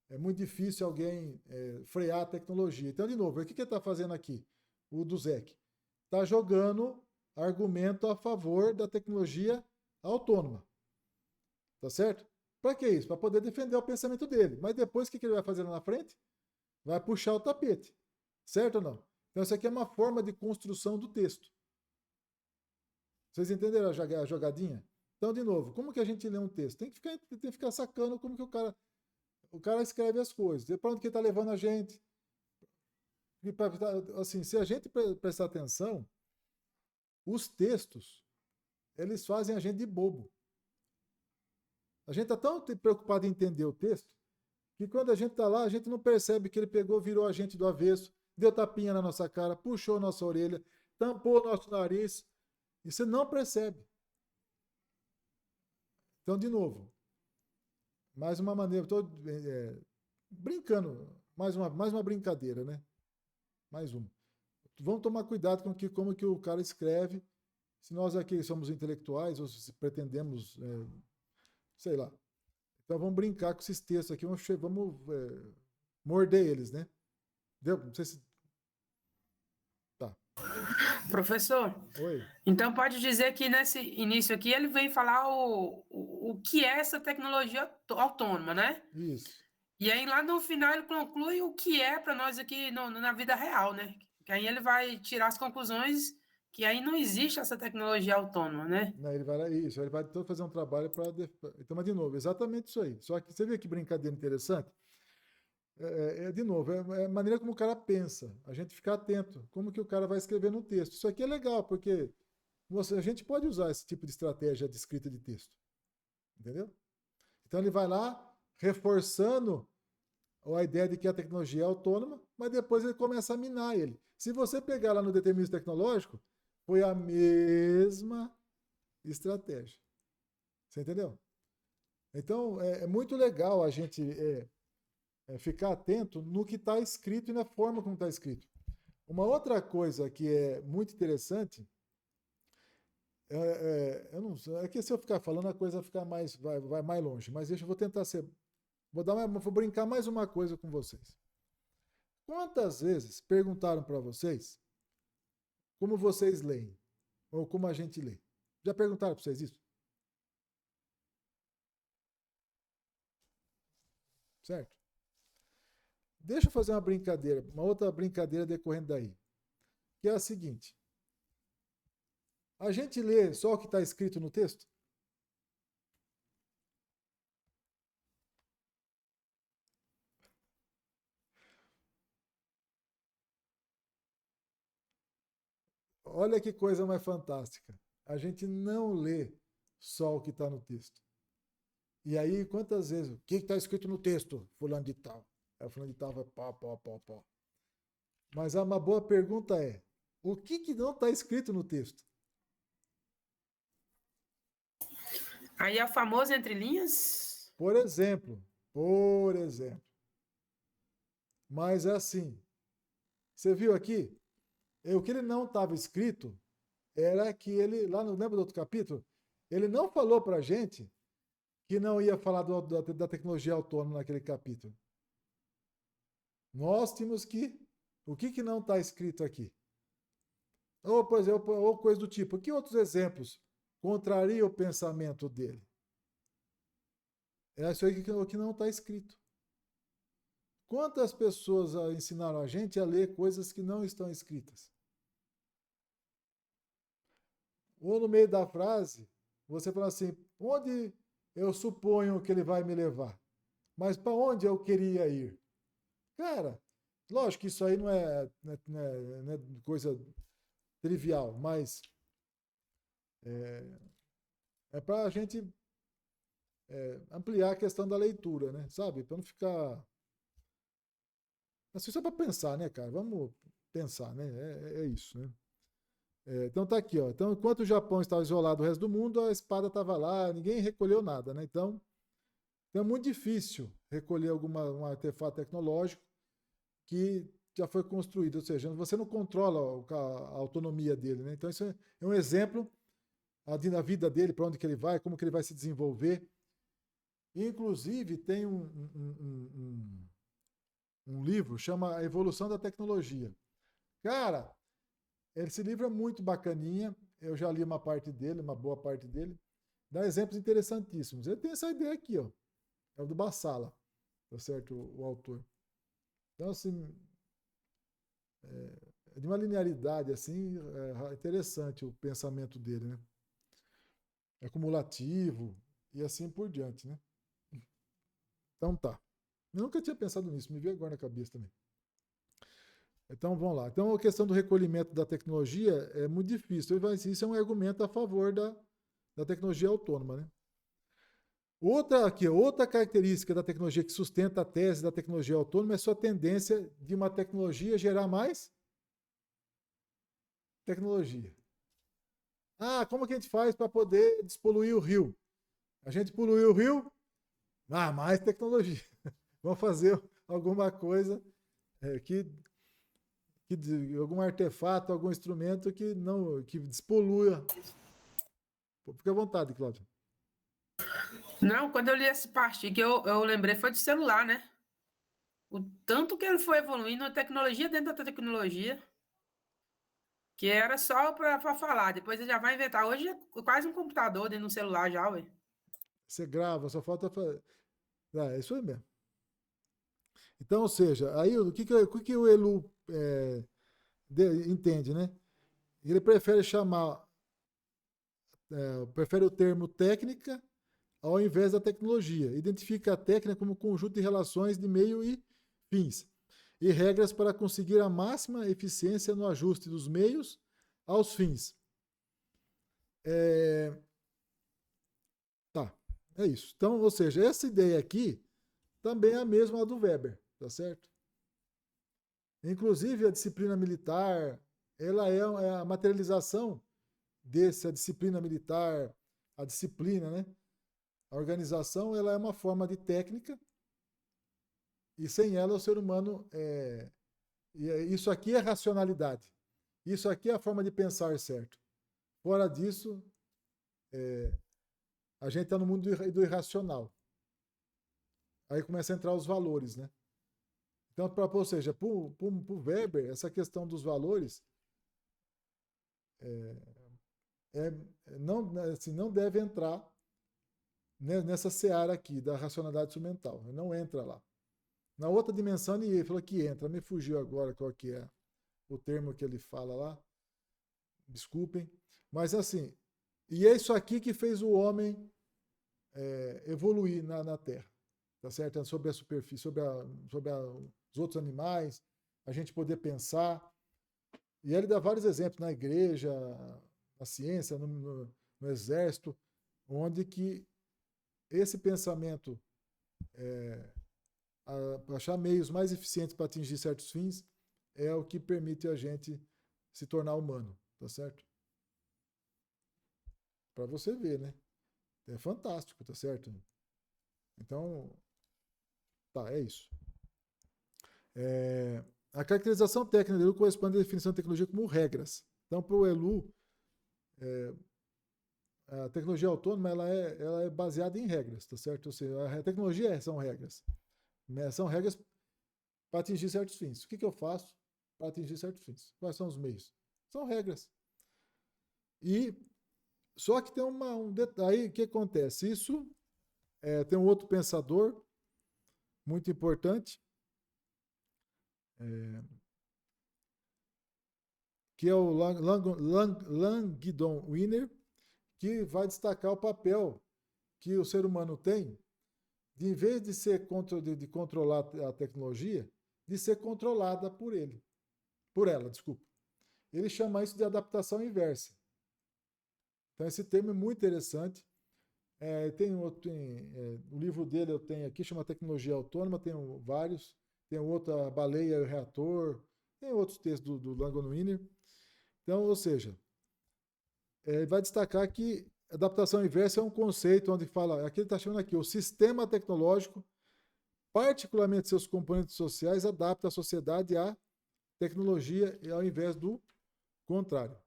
é muito difícil alguém frear a tecnologia. Então, de novo, o que ele está fazendo aqui? O Duzek está jogando argumento a favor da tecnologia autônoma. Tá certo? Para que isso? Para poder defender o pensamento dele. Mas depois, o que ele vai fazer lá na frente? Vai puxar o tapete. Certo ou não? Então, isso aqui é uma forma de construção do texto. Vocês entenderam a jogadinha? Então, de novo, como que a gente lê um texto? Tem que ficar sacando como que o cara escreve as coisas. Para onde que ele está levando a gente? Assim, se a gente prestar atenção, os textos, eles fazem a gente de bobo. A gente está tão preocupado em entender o texto, que quando a gente está lá, a gente não percebe que ele pegou, virou a gente do avesso, deu tapinha na nossa cara, puxou nossa orelha, tampou nosso nariz, e você não percebe. Então, de novo, mais uma maneira, estou brincando, mais uma brincadeira, né? Mais uma. Vamos tomar cuidado com como que o cara escreve, se nós aqui somos intelectuais, ou se pretendemos, sei lá. Então, vamos brincar com esses textos aqui, vamos morder eles, né? Deu? Não sei se... Tá. Professor, Oi. então pode dizer que nesse início aqui ele vem falar o que é essa tecnologia autônoma, né? Isso. E aí lá no final ele conclui o que é para nós aqui na vida real, né? Que aí ele vai tirar as conclusões que aí não existe essa tecnologia autônoma, né? Não, ele vai todo fazer um trabalho para... Então, mas de novo, exatamente isso aí. Só que você vê que brincadeira interessante? De novo, é a maneira como o cara pensa. A gente ficar atento. Como que o cara vai escrever no texto. Isso aqui é legal, porque a gente pode usar esse tipo de estratégia de escrita de texto. Entendeu? Então ele vai lá reforçando a ideia de que a tecnologia é autônoma, mas depois ele começa a minar ele. Se você pegar lá no determinismo tecnológico, foi a mesma estratégia. Você entendeu? Então, é muito legal a gente ficar atento no que está escrito e na forma como está escrito. Uma outra coisa que é muito interessante, eu não sei, é que se eu ficar falando a coisa vai mais longe, mas eu vou tentar ser... Vou brincar mais uma coisa com vocês. Quantas vezes perguntaram para vocês como vocês leem? Ou como a gente lê? Já perguntaram para vocês isso? Certo? Deixa eu fazer uma outra brincadeira decorrendo daí. Que é a seguinte. A gente lê só o que está escrito no texto? olha que coisa mais fantástica. A gente não lê só o que está no texto. E aí, quantas vezes? O que está escrito no texto? Fulano de tal. Aí o fulano de tal vai pó. Mas uma boa pergunta é, o que não está escrito no texto? Aí é o famoso entre linhas? Por exemplo. Mas é assim, você viu aqui? O que ele não estava escrito era que ele, lá no, lembra do outro capítulo? Ele não falou para a gente que não ia falar da tecnologia autônoma naquele capítulo. Nós tínhamos que... O que não está escrito aqui? Ou, por exemplo, ou coisa do tipo, que outros exemplos contrariam o pensamento dele? É isso aí que não está escrito. Quantas pessoas ensinaram a gente a ler coisas que não estão escritas? Ou no meio da frase, você fala assim, onde eu suponho que ele vai me levar? Mas para onde eu queria ir? Cara, lógico que isso aí não é coisa trivial, mas é para a gente ampliar a questão da leitura, né? Sabe? Para não ficar... Assim, só para pensar, né, cara? Vamos pensar, né? É isso, né? Então tá aqui, ó. Então, enquanto o Japão estava isolado do resto do mundo, a espada estava lá, ninguém recolheu nada, né? Então é muito difícil recolher um artefato tecnológico que já foi construído, ou seja, você não controla a autonomia dele, né? Então isso é um exemplo na vida dele, para onde que ele vai, como que ele vai se desenvolver. E, inclusive, tem um livro, chama A Evolução da Tecnologia. Cara, esse livro é muito bacaninha, eu já li uma parte dele, uma boa parte dele, dá exemplos interessantíssimos. Ele tem essa ideia aqui, ó, é o do Bassala, tá certo, o autor. Então, assim, é de uma linearidade, assim, interessante o pensamento dele, né? É acumulativo e assim por diante, né? Então tá. Eu nunca tinha pensado nisso, me veio agora na cabeça também. Então vamos lá. Então a questão do recolhimento da tecnologia é muito difícil. Isso é um argumento a favor da tecnologia autônoma, né? Outra característica da tecnologia que sustenta a tese da tecnologia autônoma é sua tendência de uma tecnologia gerar mais tecnologia. Ah, como que a gente faz para poder despoluir o rio? A gente poluiu o rio? Ah, mais tecnologia. Vamos fazer alguma coisa algum artefato, algum instrumento que despolua. Fique à vontade, Cláudio. Não, quando eu li essa parte que eu lembrei foi de celular, né? O tanto que ele foi evoluindo, a tecnologia dentro da tecnologia, que era só para falar. Depois ele já vai inventar. Hoje é quase um computador dentro do celular já, ué. Você grava, só falta fazer. É isso aí mesmo. Então, ou seja, aí o que o Elu entende, né? Ele prefere o termo técnica ao invés da tecnologia. Identifica a técnica como conjunto de relações de meio e fins e regras para conseguir a máxima eficiência no ajuste dos meios aos fins. Tá, é isso. Então, ou seja, essa ideia aqui também é a mesma do Weber, tá certo? Inclusive, a disciplina militar, ela é a materialização a disciplina militar, a disciplina, né? A organização, ela é uma forma de técnica e sem ela o ser humano isso aqui é racionalidade. Isso aqui é a forma de pensar certo. Fora disso, a gente está no mundo do irracional. Aí começa a entrar os valores, né? Então, ou seja, para o Weber, essa questão dos valores não deve entrar nessa seara aqui da racionalidade instrumental. Não entra lá. Na outra dimensão, ele falou que entra. Me fugiu agora qual que é o termo que ele fala lá. Desculpem. Mas assim, e é isso aqui que fez o homem evoluir na Terra. Tá certo? Sobre a superfície, sobre os outros animais, a gente poder pensar. E ele dá vários exemplos na igreja, na ciência, no exército, onde que esse pensamento, achar meios mais eficientes para atingir certos fins, é o que permite a gente se tornar humano, tá certo? Para você ver, né? É fantástico, tá certo? Então, tá, é isso. A caracterização técnica do ELU corresponde à definição da tecnologia como regras. Então, para o ELU, a tecnologia autônoma ela é baseada em regras, tá certo? Ou seja, a tecnologia são regras. Né? São regras para atingir certos fins. O que eu faço para atingir certos fins? Quais são os meios? São regras. E só que tem um detalhe. Aí o que acontece? Isso tem um outro pensador muito importante, que é o Langdon Winner, que vai destacar o papel que o ser humano tem de, em vez de ser de controlar a tecnologia, de ser controlada por ela, desculpa. Ele chama isso de adaptação inversa. Então esse termo é muito interessante. O livro dele eu tenho aqui, chama Tecnologia Autônoma, tem vários. Tem outro, A Baleia e o Reator. Tem outros textos do Langdon Winner. Então, ou seja, ele vai destacar que adaptação inversa é um conceito onde fala, aqui ele está chamando aqui, o sistema tecnológico, particularmente seus componentes sociais, adapta a sociedade à tecnologia ao invés do contrário.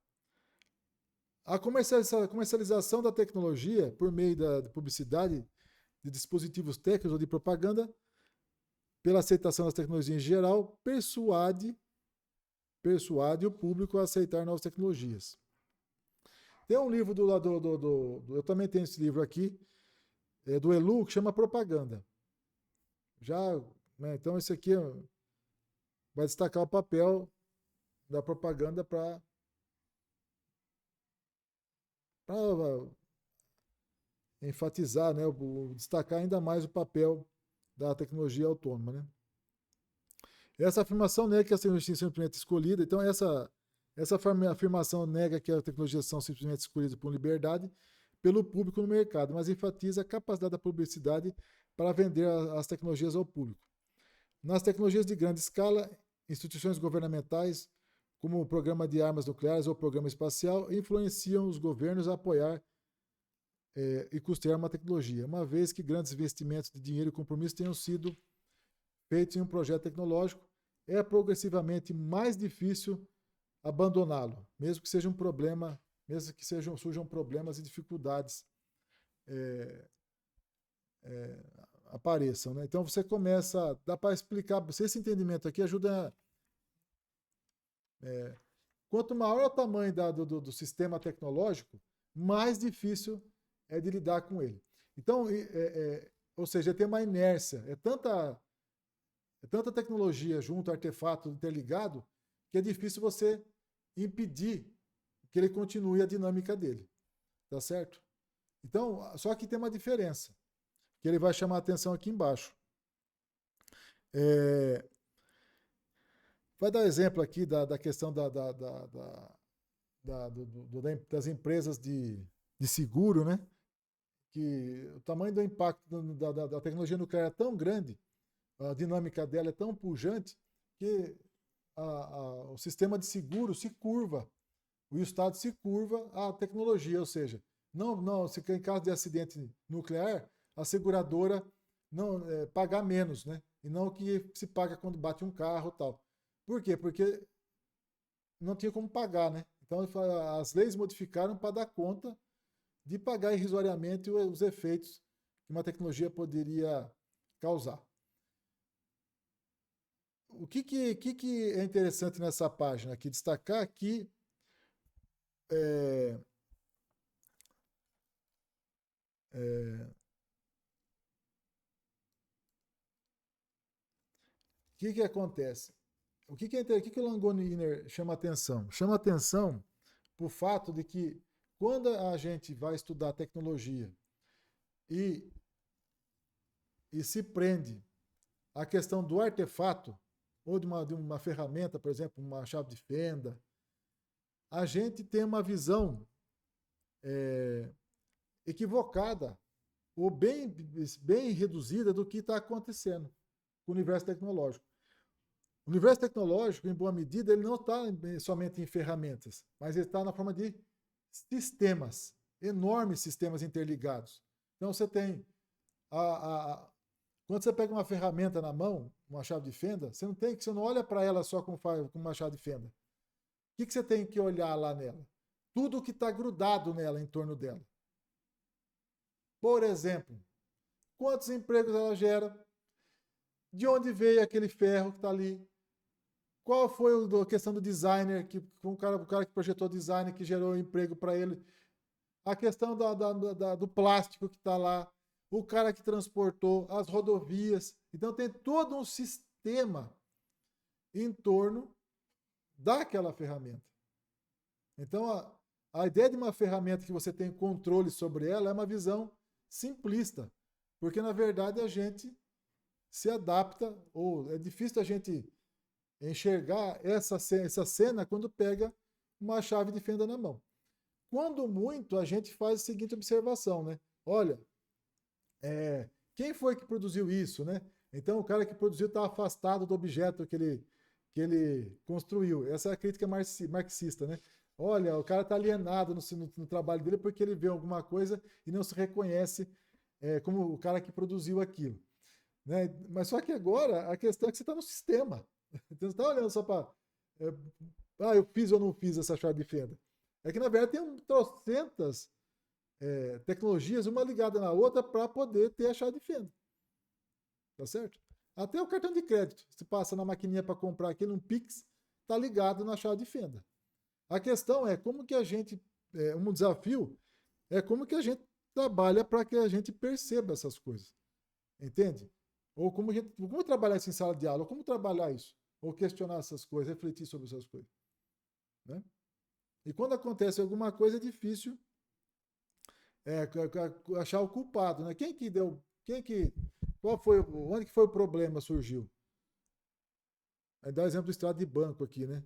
A comercialização da tecnologia por meio da publicidade de dispositivos técnicos ou de propaganda, pela aceitação das tecnologias em geral, persuade o público a aceitar novas tecnologias. Tem um livro eu também tenho esse livro aqui, do ELU, que chama Propaganda. Então esse aqui vai destacar o papel da propaganda para enfatizar, né, destacar ainda mais o papel da tecnologia autônoma. Né? Essa afirmação nega que a tecnologia é simplesmente escolhida, então essa afirmação nega que as tecnologias são simplesmente escolhidas por liberdade pelo público no mercado, mas enfatiza a capacidade da publicidade para vender as tecnologias ao público. Nas tecnologias de grande escala, instituições governamentais, como o programa de armas nucleares ou o programa espacial, influenciam os governos a apoiar e custear uma tecnologia, uma vez que grandes investimentos de dinheiro e compromisso tenham sido feitos em um projeto tecnológico, é progressivamente mais difícil abandoná-lo, mesmo que seja um problema, mesmo que surjam problemas e dificuldades apareçam. Né? Então você começa, dá para explicar, esse entendimento aqui ajuda. Quanto maior é o tamanho do sistema tecnológico, mais difícil é de lidar com ele. Então, ou seja, tem uma inércia, é tanta tecnologia junto, artefato interligado, que é difícil você impedir que ele continue a dinâmica dele. Tá certo? Então, só que tem uma diferença, que ele vai chamar a atenção aqui embaixo. Vai dar exemplo aqui da questão das empresas de seguro, né? Que o tamanho do impacto da tecnologia nuclear é tão grande, a dinâmica dela é tão pujante, que o sistema de seguro se curva, o Estado se curva à tecnologia, ou seja, se em caso de acidente nuclear, a seguradora não pagar menos, né? E não o que se paga quando bate um carro e tal. Por quê? Porque não tinha como pagar, né? Então as leis modificaram para dar conta de pagar irrisoriamente os efeitos que uma tecnologia poderia causar. O que é interessante nessa página aqui? Destacar que o que acontece? O que o Langdon Winner chama atenção? Chama atenção para o fato de que quando a gente vai estudar tecnologia e se prende à questão do artefato, ou de uma ferramenta, por exemplo, uma chave de fenda, a gente tem uma visão equivocada ou bem reduzida do que está acontecendo com o universo tecnológico. O universo tecnológico, em boa medida, ele não está somente em ferramentas, mas ele está na forma de sistemas, enormes sistemas interligados. Então, você tem quando você pega uma ferramenta na mão, uma chave de fenda, você não olha para ela só com uma chave de fenda. O que você tem que olhar lá nela? Tudo que está grudado nela, em torno dela. Por exemplo, quantos empregos ela gera? De onde veio aquele ferro que está ali? Qual foi a questão do designer, o cara que projetou o design, que gerou emprego para ele? A questão do plástico que está lá, o cara que transportou, as rodovias. Então tem todo um sistema em torno daquela ferramenta. Então a ideia de uma ferramenta que você tem controle sobre ela é uma visão simplista, porque na verdade a gente se adapta, ou é difícil a gente enxergar essa cena quando pega uma chave de fenda na mão. Quando muito, a gente faz a seguinte observação, né? Olha, quem foi que produziu isso, né? Então, o cara que produziu está afastado do objeto que ele construiu. Essa é a crítica marxista, né? Olha, o cara está alienado no trabalho dele porque ele vê alguma coisa e não se reconhece como o cara que produziu aquilo. Né? Mas só que agora a questão é que você está no sistema. Então, você está olhando só para... eu fiz ou não fiz essa chave de fenda. É que, na verdade, tem trocentas tecnologias, uma ligada na outra, para poder ter a chave de fenda. Tá certo? Até o cartão de crédito. Se passa na maquininha para comprar aqui num Pix, está ligado na chave de fenda. A questão é como que a gente... um desafio é como que a gente trabalha para que a gente perceba essas coisas. Entende? Ou como trabalhar isso em sala de aula, ou como trabalhar isso, ou questionar essas coisas, refletir sobre essas coisas. Né? E quando acontece alguma coisa, é difícil achar o culpado. Né? Onde que foi o problema surgiu? Aí dá o exemplo do extrato de banco aqui, né?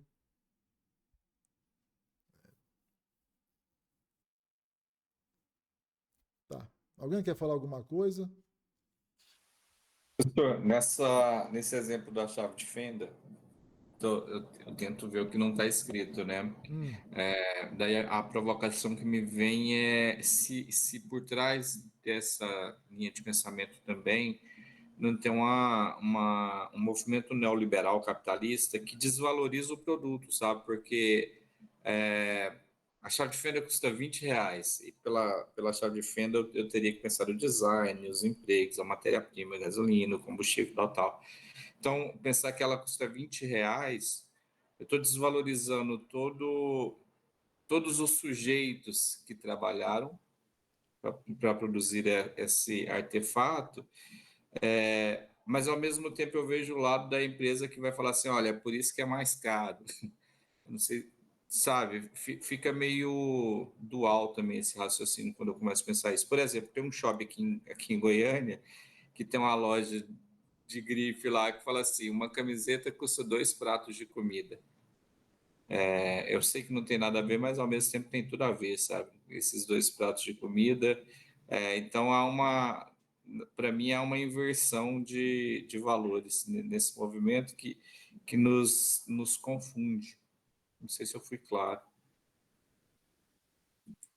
Tá. Alguém quer falar alguma coisa? Professor, nesse exemplo da chave de fenda, eu tento ver o que não está escrito, né? Daí a provocação que me vem é se por trás dessa linha de pensamento também não tem um movimento neoliberal capitalista que desvaloriza o produto, sabe? Porque a chave de fenda custa R$ 20 e pela chave de fenda eu teria que pensar no design, os empregos, a matéria-prima, a gasolina, o combustível, tal. Então, pensar que ela custa R$ 20, eu estou desvalorizando todos os sujeitos que trabalharam para produzir esse artefato, mas ao mesmo tempo eu vejo o lado da empresa que vai falar assim, olha, é por isso que é mais caro. Não sei, sabe, fica meio dual também esse raciocínio quando eu começo a pensar isso. Por exemplo, tem um shopping aqui em Goiânia que tem uma loja de grife lá que fala assim, uma camiseta custa 2 pratos de comida. Eu sei que não tem nada a ver, mas ao mesmo tempo tem tudo a ver, sabe? Esses 2 pratos de comida. Então, para mim, há uma inversão de valores nesse movimento que nos confunde. Não sei se eu fui claro.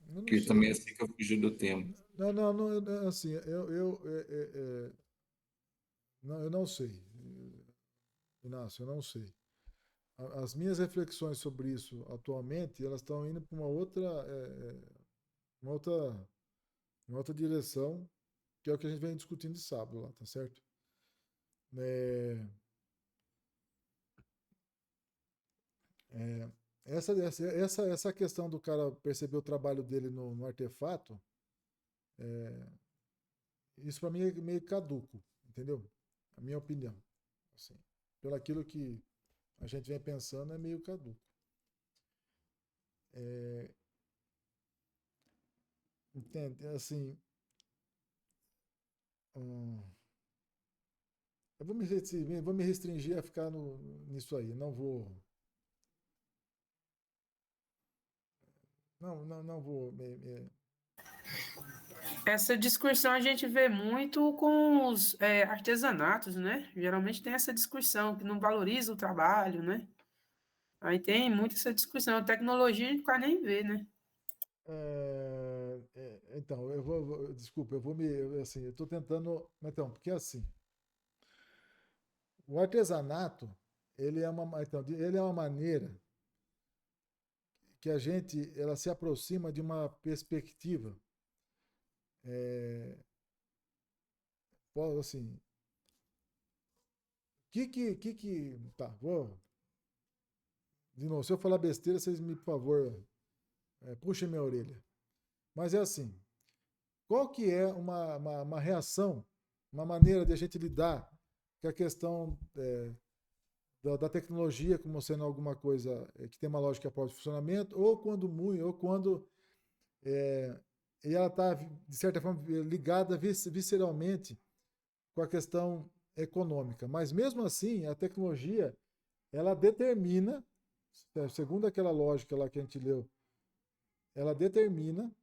Eu não Que sei. também assim que eu fugi do tempo. Não, assim, eu não sei. Inácio, eu não sei. As minhas reflexões sobre isso atualmente, elas estão indo para uma outra, uma outra direção, que é o que a gente vem discutindo de sábado lá, tá certo? Essa questão do cara perceber o trabalho dele no artefato, isso para mim é meio caduco, entendeu? A minha opinião. Assim, pelo aquilo que a gente vem pensando, é meio caduco. Entende? Assim, eu vou me restringir a ficar nisso aí. Não vou. Não vou. Essa discussão a gente vê muito com os artesanatos, né? Geralmente tem essa discussão que não valoriza o trabalho, né? Aí tem muito essa discussão. A tecnologia a gente quase nem vê, né? Então, desculpa, assim, eu estou tentando, então, porque assim, o artesanato, ele é uma maneira que ela se aproxima de uma perspectiva, assim, tá, de novo, se eu falar besteira, vocês me, por favor, puxem minha orelha. Mas é assim, qual que é uma reação, uma maneira de a gente lidar com a questão da tecnologia como sendo alguma coisa que tem uma lógica própria de funcionamento, ou quando ela está, de certa forma, ligada visceralmente com a questão econômica. Mas mesmo assim, a tecnologia, ela determina, segundo aquela lógica lá que a gente leu, ela determina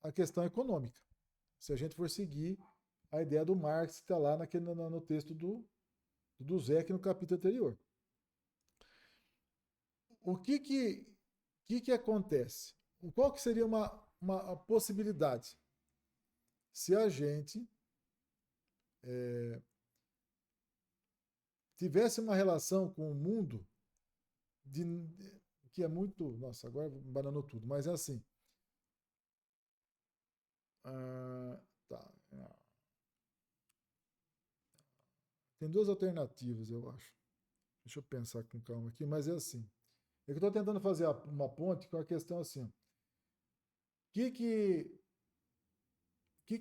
a questão econômica. Se a gente for seguir a ideia do Marx, que está lá no texto do Zec, no capítulo anterior. O que acontece? Qual que seria uma possibilidade? Se a gente tivesse uma relação com o mundo que é muito... Nossa, agora bananou tudo, mas é assim. Tá. Tem duas alternativas, eu acho. Deixa eu pensar com calma aqui, mas é assim. Eu estou tentando fazer uma ponte com a questão assim. O que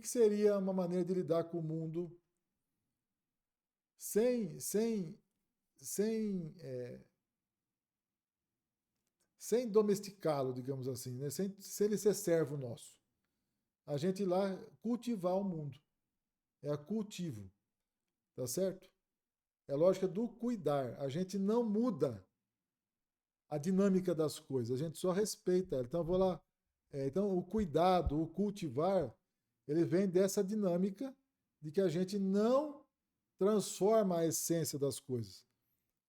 seria uma maneira de lidar com o mundo sem domesticá-lo, digamos assim, né? Sem ele ser servo nosso. A gente ir lá cultivar o mundo. É a cultivo. Tá certo? É a lógica do cuidar. A gente não muda a dinâmica das coisas, a gente só respeita ela. Então, eu vou lá. Então, o cuidado, o cultivar, ele vem dessa dinâmica de que a gente não transforma a essência das coisas.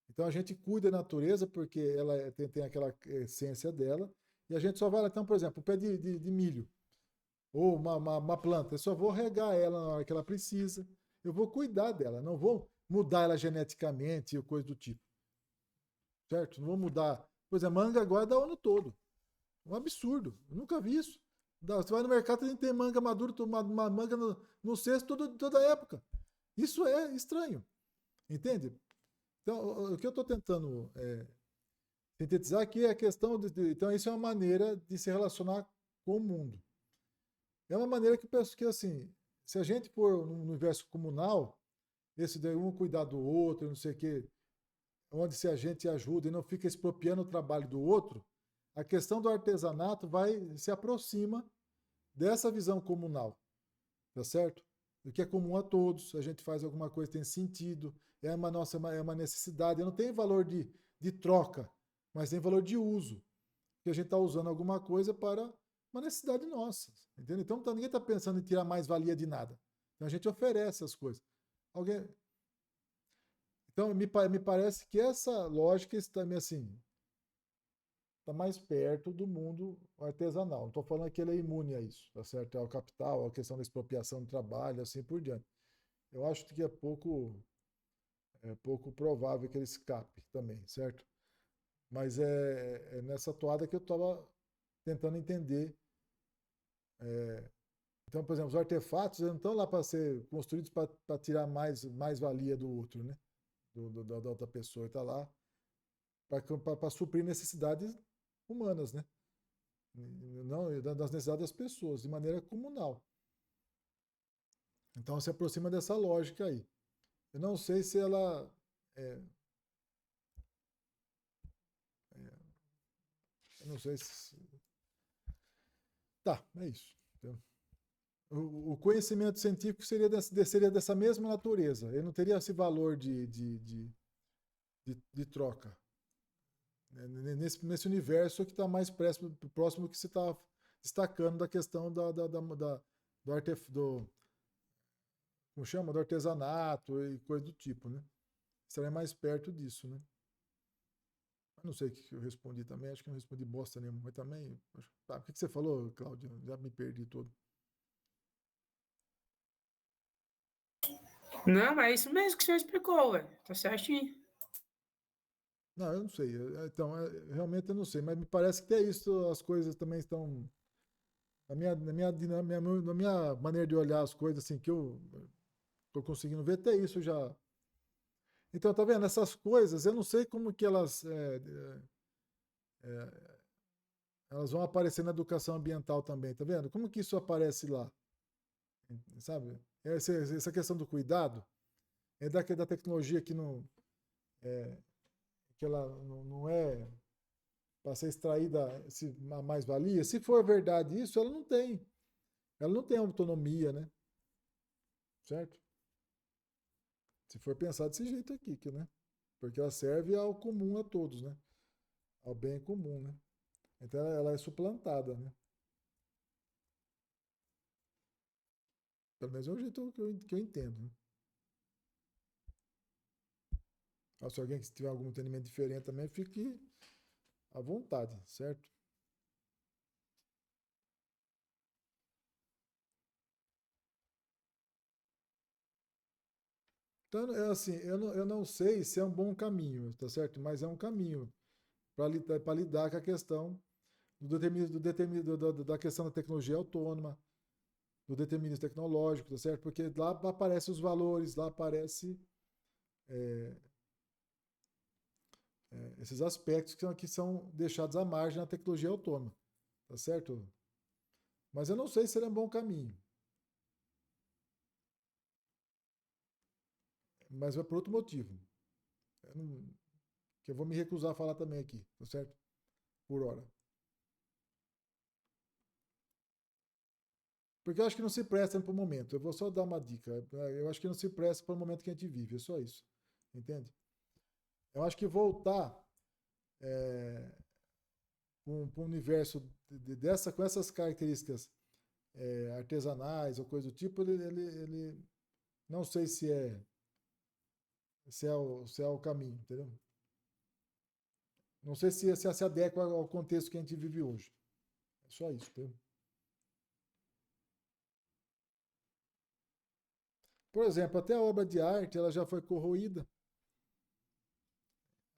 Então, a gente cuida da natureza porque ela tem aquela essência dela, e a gente só vai lá. Então, por exemplo, o pé de milho, ou uma planta, eu só vou regar ela na hora que ela precisa, eu vou cuidar dela, não vou mudar ela geneticamente ou coisa do tipo. Certo? Não vou mudar. Pois é, manga agora dá o ano todo. Um absurdo. Eu nunca vi isso. Você vai no mercado e tem manga madura, uma manga no cesto toda época. Isso é estranho. Entende? Então, o que eu estou tentando sintetizar aqui é a questão então, isso é uma maneira de se relacionar com o mundo. É uma maneira que eu penso que, assim, se a gente for no universo comunal, esse daí um cuidar do outro, não sei o quê, onde se a gente ajuda e não fica expropriando o trabalho do outro, a questão do artesanato se aproxima dessa visão comunal, tá certo? O que é comum a todos, a gente faz alguma coisa que tem sentido, é uma necessidade, não tem valor de troca, mas tem valor de uso, que a gente está usando alguma coisa para uma necessidade nossa, entendeu? Então ninguém está pensando em tirar mais valia de nada, então a gente oferece as coisas. Então, me parece que essa lógica está assim, está mais perto do mundo artesanal. Não estou falando que ele é imune a isso, tá certo? Ao capital, a questão da expropriação do trabalho, assim por diante. Eu acho que é pouco provável que ele escape também, certo? Mas é nessa toada que eu estava tentando entender. Então, por exemplo, os artefatos não estão lá para ser construídos para tirar mais valia do outro, né? Da outra pessoa. Está lá para suprir necessidades humanas, né? Não, das necessidades das pessoas, de maneira comunal. Então se aproxima dessa lógica aí. Eu não sei se ela eu não sei se... Tá, é isso. O conhecimento científico seria dessa mesma natureza. Ele não teria esse valor de troca. nesse universo que está mais próximo que se está destacando da questão como chama? Do artesanato e coisa do tipo, né? Estaria mais perto disso, né? Eu não sei o que eu respondi também, acho que não respondi bosta nenhuma, mas também. Tá, o que você falou, Cláudio? Já me perdi todo. Não, mas é isso mesmo que o senhor explicou, velho. Tá certinho. Não, eu não sei. Então, realmente eu não sei, mas me parece que é isso, as coisas também estão. Na minha maneira de olhar as coisas, assim, que eu tô conseguindo ver, até isso já. Então, tá vendo? Essas coisas, eu não sei como que elas vão aparecer na educação ambiental também, tá vendo? Como que isso aparece lá? Sabe? Essa questão do cuidado é da tecnologia que não. Que ela não é para ser extraída a mais-valia. Se for verdade isso, ela não tem. Ela não tem autonomia, né? Certo? Se for pensar desse jeito aqui, né? Porque ela serve ao comum a todos, né? Ao bem comum, né? Então ela é suplantada, né? Pelo menos é o jeito que eu entendo, né? Se alguém que tiver algum entendimento diferente também, fique à vontade, certo? Então, é assim, eu não sei se é um bom caminho, tá certo? Mas é um caminho para lidar com a questão da questão da tecnologia autônoma, do determinismo tecnológico, tá certo? Porque lá aparecem os valores, lá aparecem esses aspectos que são deixados à margem na tecnologia autônoma, tá certo? Mas eu não sei se ele é um bom caminho. Mas é por outro motivo. Que eu vou me recusar a falar também aqui, tá certo? Por hora. Porque eu acho que não se presta para o momento. Eu vou só dar uma dica. Eu acho que não se presta para o momento que a gente vive. É só isso. Entende? Eu acho que voltar para um universo com essas características artesanais ou coisa do tipo, ele não sei se é o caminho, entendeu? Não sei se adequa ao contexto que a gente vive hoje. É só isso, entendeu? Por exemplo, até a obra de arte ela já foi corroída.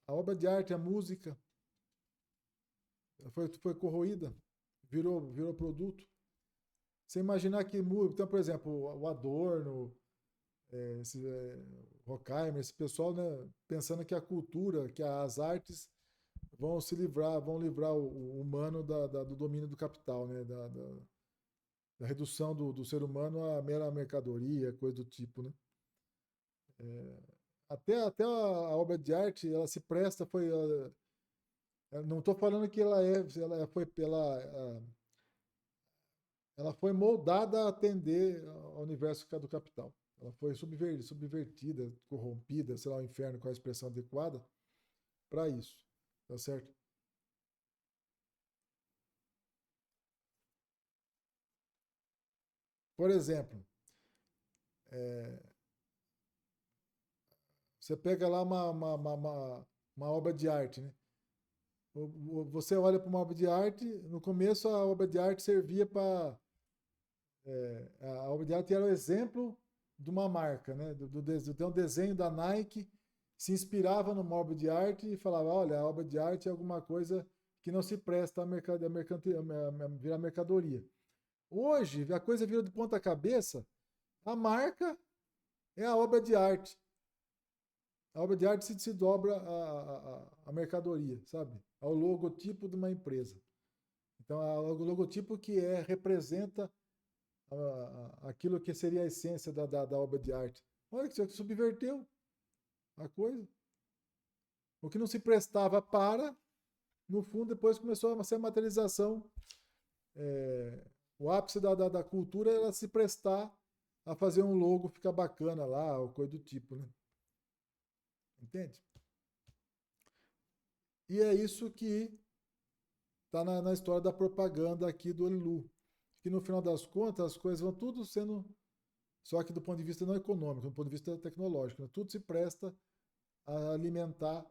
A obra de arte, a música, foi corroída, virou produto. Você imaginar que, então, por exemplo, o Adorno, Horkheimer, esse pessoal, né, pensando que a cultura, que as artes vão livrar o humano do domínio do capital, né, da redução do ser humano a mera mercadoria, coisa do tipo, né? Até a obra de arte, ela se presta, não estou falando que ela foi moldada a atender ao universo do capital. Ela foi subvertida, corrompida, sei lá, o inferno, qual a expressão adequada, para isso. Tá certo? Por exemplo, você pega lá uma obra de arte, né? Você olha para uma obra de arte, no começo a obra de arte servia para. A obra de arte era o exemplo de uma marca, né? Um desenho da Nike, se inspirava numa obra de arte e falava: olha, a obra de arte é alguma coisa que não se presta a virar mercadoria. Hoje, a coisa virou de ponta cabeça, a marca é a obra de arte. A obra de arte se dobra a mercadoria, sabe? Ao logotipo de uma empresa. Então, o logotipo que representa aquilo que seria a essência da obra de arte. Olha que você subverteu a coisa. O que não se prestava no fundo, depois começou a ser a materialização. O ápice da cultura era se prestar a fazer um logo ficar bacana lá, ou coisa do tipo, né? Entende? E é isso que está na história da propaganda aqui do Olilu. Que no final das contas as coisas vão tudo sendo, só que do ponto de vista não econômico, do ponto de vista tecnológico, né? Tudo se presta a alimentar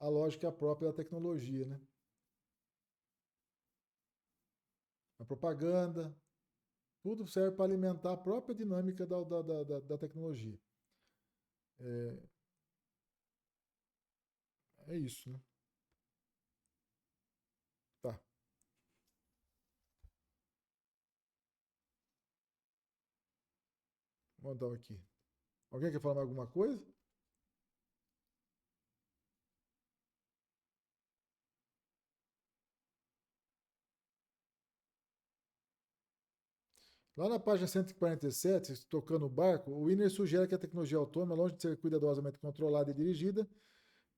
a lógica própria da tecnologia, né? A propaganda, tudo serve para alimentar a própria dinâmica da tecnologia. É isso, né? Tá. Vou mandar aqui. Alguém quer falar mais alguma coisa? Lá na página 147, tocando o barco, o Wiener sugere que a tecnologia autônoma, longe de ser cuidadosamente controlada e dirigida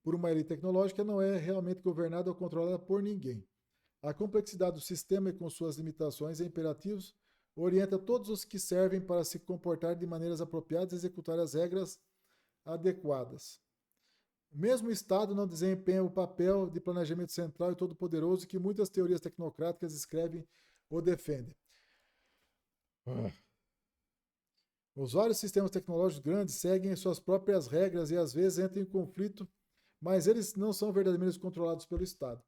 por uma elite tecnológica, não é realmente governada ou controlada por ninguém. A complexidade do sistema e com suas limitações e imperativos orienta todos os que servem para se comportar de maneiras apropriadas e executar as regras adequadas. Mesmo o Estado não desempenha o papel de planejamento central e todo-poderoso que muitas teorias tecnocráticas escrevem ou defendem. Os vários sistemas tecnológicos grandes seguem suas próprias regras e às vezes entram em conflito, mas eles não são verdadeiramente controlados pelo Estado.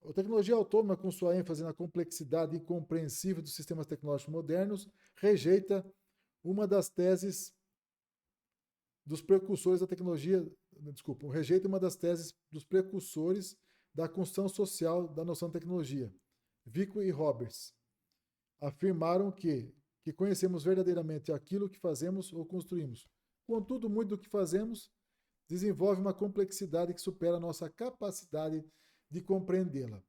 A tecnologia autônoma, com sua ênfase na complexidade incompreensível dos sistemas tecnológicos modernos, rejeita uma das teses dos precursores da tecnologia, rejeita uma das teses dos precursores da construção social da noção de tecnologia. Vico e Roberts afirmaram que conhecemos verdadeiramente aquilo que fazemos ou construímos. Contudo, muito do que fazemos desenvolve uma complexidade que supera a nossa capacidade de compreendê-la.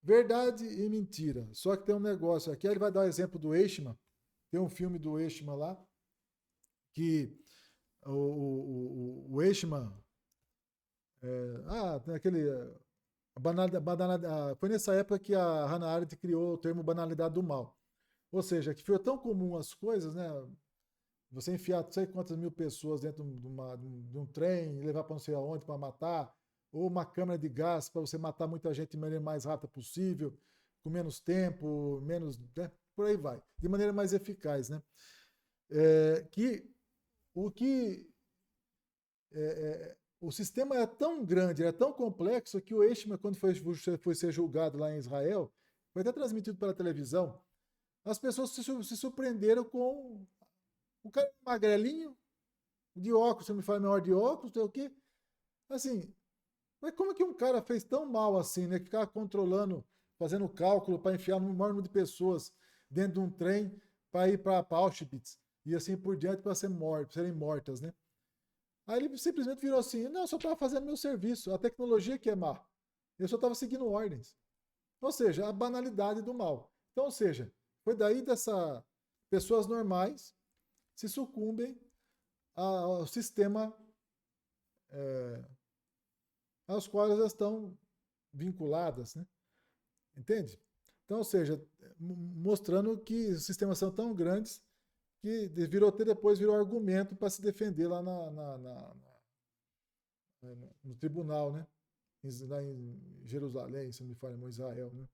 Verdade e mentira. Só que tem um negócio aqui. Ele vai dar o exemplo do Eichmann. Tem um filme do Eichmann lá, que o Eichmann... tem aquele... foi nessa época que a Hannah Arendt criou o termo banalidade do mal. Ou seja, que foi tão comum as coisas, né? Você enfiar não sei quantas mil pessoas dentro de um trem, levar para não sei aonde para matar, ou uma câmara de gás para você matar muita gente de maneira mais rápida possível, com menos tempo, menos, né? Por aí vai, de maneira mais eficaz, né? O sistema é tão grande, é tão complexo que o Eichmann, quando foi ser julgado lá em Israel, foi até transmitido pela televisão, as pessoas se surpreenderam com o cara magrelinho, de óculos, se não me fala melhor de óculos, sei o quê. Assim, mas como que um cara fez tão mal assim, né? Que ficava controlando, fazendo cálculo para enfiar um maior número de pessoas dentro de um trem para ir para Auschwitz e assim por diante para serem mortas, né? Aí ele simplesmente virou assim, não, eu só estava fazendo meu serviço, a tecnologia que é má. Eu só estava seguindo ordens. Ou seja, a banalidade do mal. Então, ou seja, foi daí dessa pessoas normais se sucumbem ao sistema aos quais elas estão vinculadas, né? Entende? Então, ou seja, mostrando que os sistemas são tão grandes que depois virou argumento para se defender lá no tribunal, né? Lá em Jerusalém, se não me falha, em Israel, né?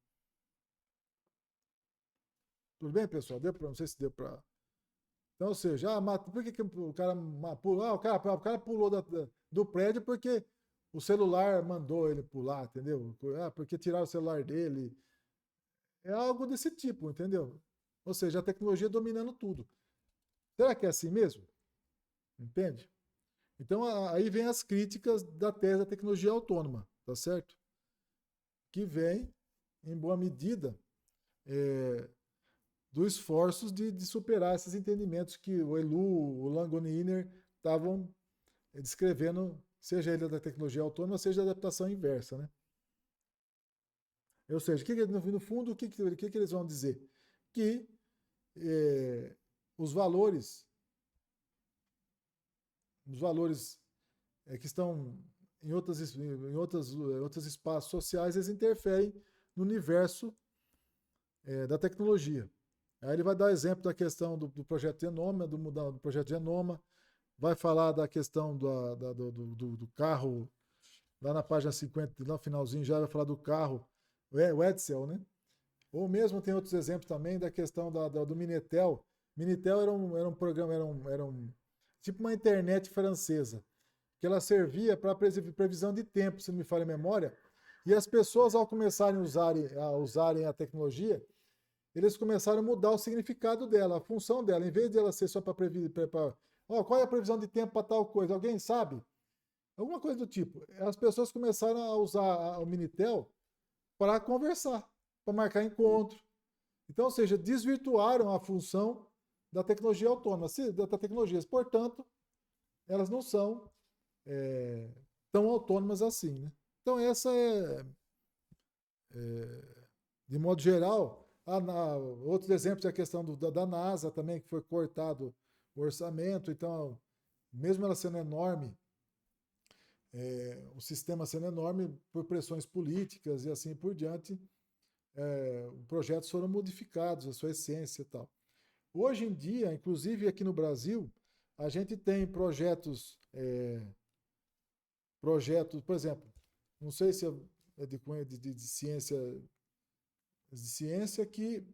Tudo bem, pessoal? Não sei se deu para... Então, ou seja, por que o cara pulou? O cara pulou do prédio porque o celular mandou ele pular, entendeu? Porque tiraram o celular dele. É algo desse tipo, entendeu? Ou seja, a tecnologia dominando tudo. Será que é assim mesmo? Entende? Então, aí vem as críticas da tese da tecnologia autônoma, tá certo? Que vem, em boa medida, dos esforços de superar esses entendimentos que o Elu, o Langoni estavam descrevendo, seja ele da tecnologia autônoma, seja da adaptação inversa, né? Ou seja, no fundo, o que eles vão dizer? Que os valores que estão em outros espaços sociais, eles interferem no universo da tecnologia. Aí ele vai dar exemplo da questão do projeto Genoma, do projeto Genoma, vai falar da questão do carro lá na página 50, lá no finalzinho já vai falar do carro, o Edsel, né? Ou mesmo tem outros exemplos também da questão do Minitel. Minitel era um programa, tipo uma internet francesa, que ela servia para previsão de tempo, se não me falha a memória. E as pessoas, ao começarem a usarem a tecnologia, eles começaram a mudar o significado dela, a função dela. Em vez de ela ser só para prever, qual é a previsão de tempo para tal coisa? Alguém sabe? Alguma coisa do tipo. As pessoas começaram a usar o Minitel para conversar, para marcar encontro. Então, ou seja, desvirtuaram a função da tecnologia autônoma, da tecnologia. Portanto, elas não são tão autônomas assim, né? Então, essa de modo geral, outros exemplos é a questão da NASA também, que foi cortado o orçamento. Então, mesmo ela sendo enorme, o sistema sendo enorme por pressões políticas e assim por diante, projetos foram modificados, a sua essência e tal. Hoje em dia, inclusive aqui no Brasil, a gente tem projetos, por exemplo, não sei se é de ciência que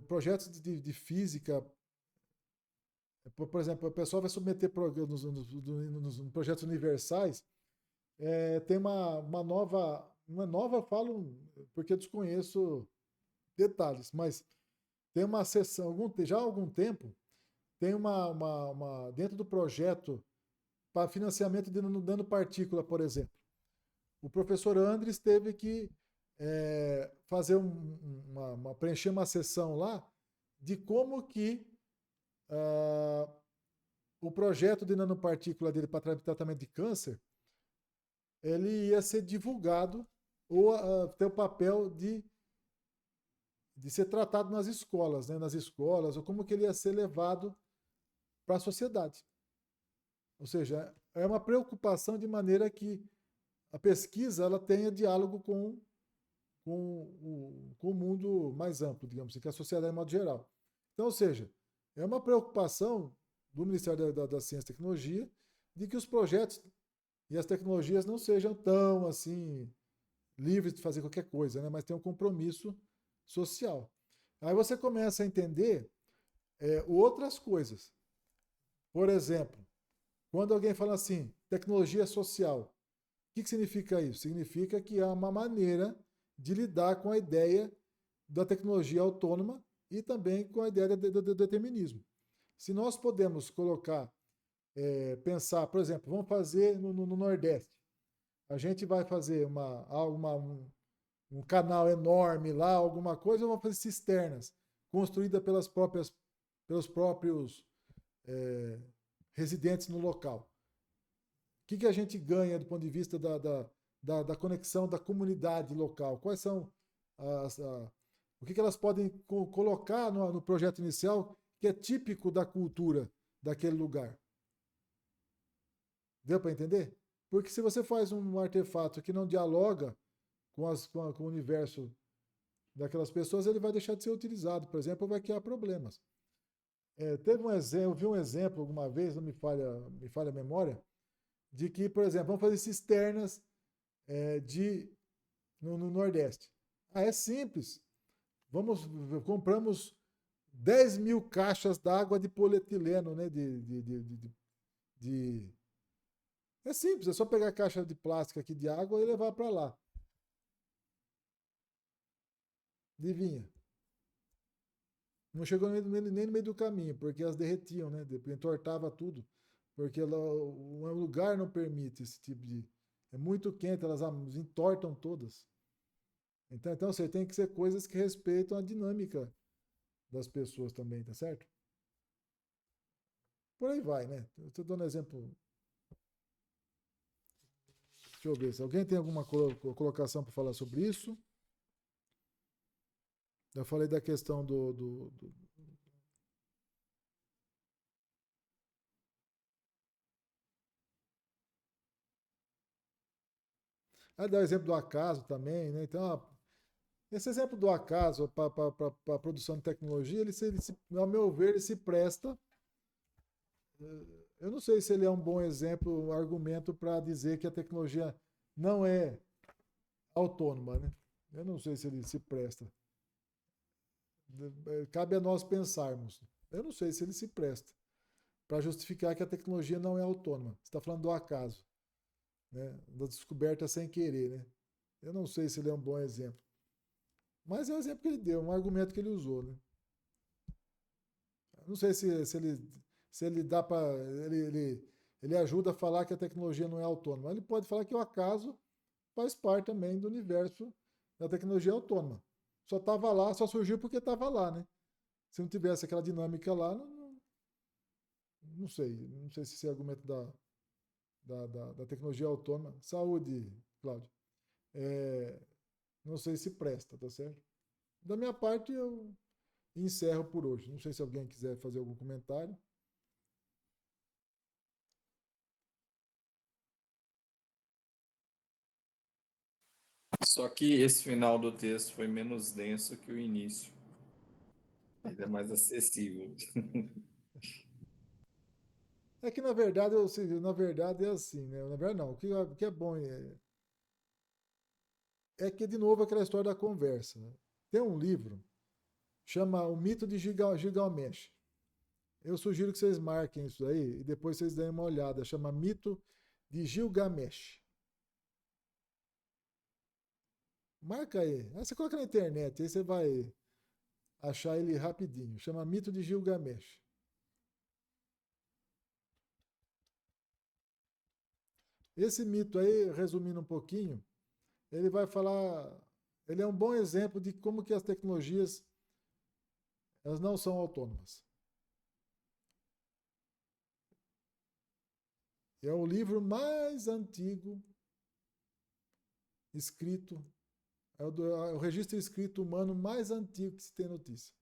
projetos de física, por exemplo, o pessoal vai submeter nos projetos universais, tem uma nova, falo porque eu desconheço detalhes, mas tem uma sessão, já há algum tempo, tem dentro do projeto para financiamento de nanopartícula, por exemplo. O professor Andres teve que fazer preencher uma sessão lá de como que o projeto de nanopartícula dele para tratamento de câncer ele ia ser divulgado ou ter o papel de ser tratado nas escolas, né? Nas escolas, ou como que ele ia ser levado para a sociedade. Ou seja, é uma preocupação de maneira que a pesquisa ela tenha diálogo com o mundo mais amplo, digamos assim, que é a sociedade de modo geral. Então, ou seja, é uma preocupação do Ministério da Ciência e Tecnologia de que os projetos e as tecnologias não sejam tão assim livres de fazer qualquer coisa, né? Mas tem um compromisso social. Aí você começa a entender outras coisas. Por exemplo, quando alguém fala assim, tecnologia social, o que significa isso? Significa que há uma maneira de lidar com a ideia da tecnologia autônoma e também com a ideia do determinismo. Se nós podemos colocar, pensar, por exemplo, vamos fazer no Nordeste, a gente vai fazer um canal enorme lá, alguma coisa, ou vamos fazer cisternas, construídas pelos próprios residentes no local. O que a gente ganha do ponto de vista da conexão da comunidade local? Quais são o que elas podem colocar no projeto inicial que é típico da cultura daquele lugar? Deu para entender? Porque se você faz um artefato que não dialoga com o universo daquelas pessoas, ele vai deixar de ser utilizado, por exemplo, ou vai criar problemas. Eu vi um exemplo alguma vez, não me falha a memória, de que, por exemplo, vamos fazer cisternas no Nordeste. É simples. Compramos 10 mil caixas d'água de polietileno, né? É simples, é só pegar a caixa de plástico aqui de água e levar para lá. Adivinha? Não chegou nem no meio do caminho, porque elas derretiam, né? Entortava tudo. Porque o lugar não permite esse tipo de... É muito quente, elas entortam todas. Então você tem que ser coisas que respeitam a dinâmica das pessoas também, tá certo? Por aí vai, né? Eu estou dando exemplo. Deixa eu ver se alguém tem alguma colocação para falar sobre isso. Eu falei da questão dá o exemplo do acaso também, né? Então, esse exemplo do acaso para a produção de tecnologia, ao meu ver, ele se presta Eu não sei se ele é um bom exemplo, um argumento para dizer que a tecnologia não é autônoma, né? Eu não sei se ele se presta. Cabe a nós pensarmos. Eu não sei se ele se presta para justificar que a tecnologia não é autônoma. Você está falando do acaso, né? Da descoberta sem querer, né? Eu não sei se ele é um bom exemplo. Mas é o exemplo que ele deu, um argumento que ele usou, né? Não sei se ele dá para. Ele ajuda a falar que a tecnologia não é autônoma. Ele pode falar que o acaso faz parte também do universo da tecnologia autônoma. Só estava lá, só surgiu porque estava lá, né? Se não tivesse aquela dinâmica lá, não sei. Não sei se esse argumento da tecnologia autônoma. Saúde, Cláudio. Não sei se presta, tá certo? Da minha parte, eu encerro por hoje. Não sei se alguém quiser fazer algum comentário. Só que esse final do texto foi menos denso que o início. Ele é mais acessível. É que, na verdade, na verdade é assim, né? Na verdade, não. O que é bom é que, de novo, aquela história da conversa. Né? Tem um livro, chama O Mito de Gilgamesh. Eu sugiro que vocês marquem isso aí e depois vocês deem uma olhada. Chama Mito de Gilgamesh. Marca aí. Aí você coloca na internet, aí você vai achar ele rapidinho. Chama Mito de Gilgamesh. Esse mito aí, resumindo um pouquinho, ele vai falar, ele é um bom exemplo de como que as tecnologias elas não são autônomas. É o livro mais antigo escrito, é o registro escrito humano mais antigo que se tem notícia.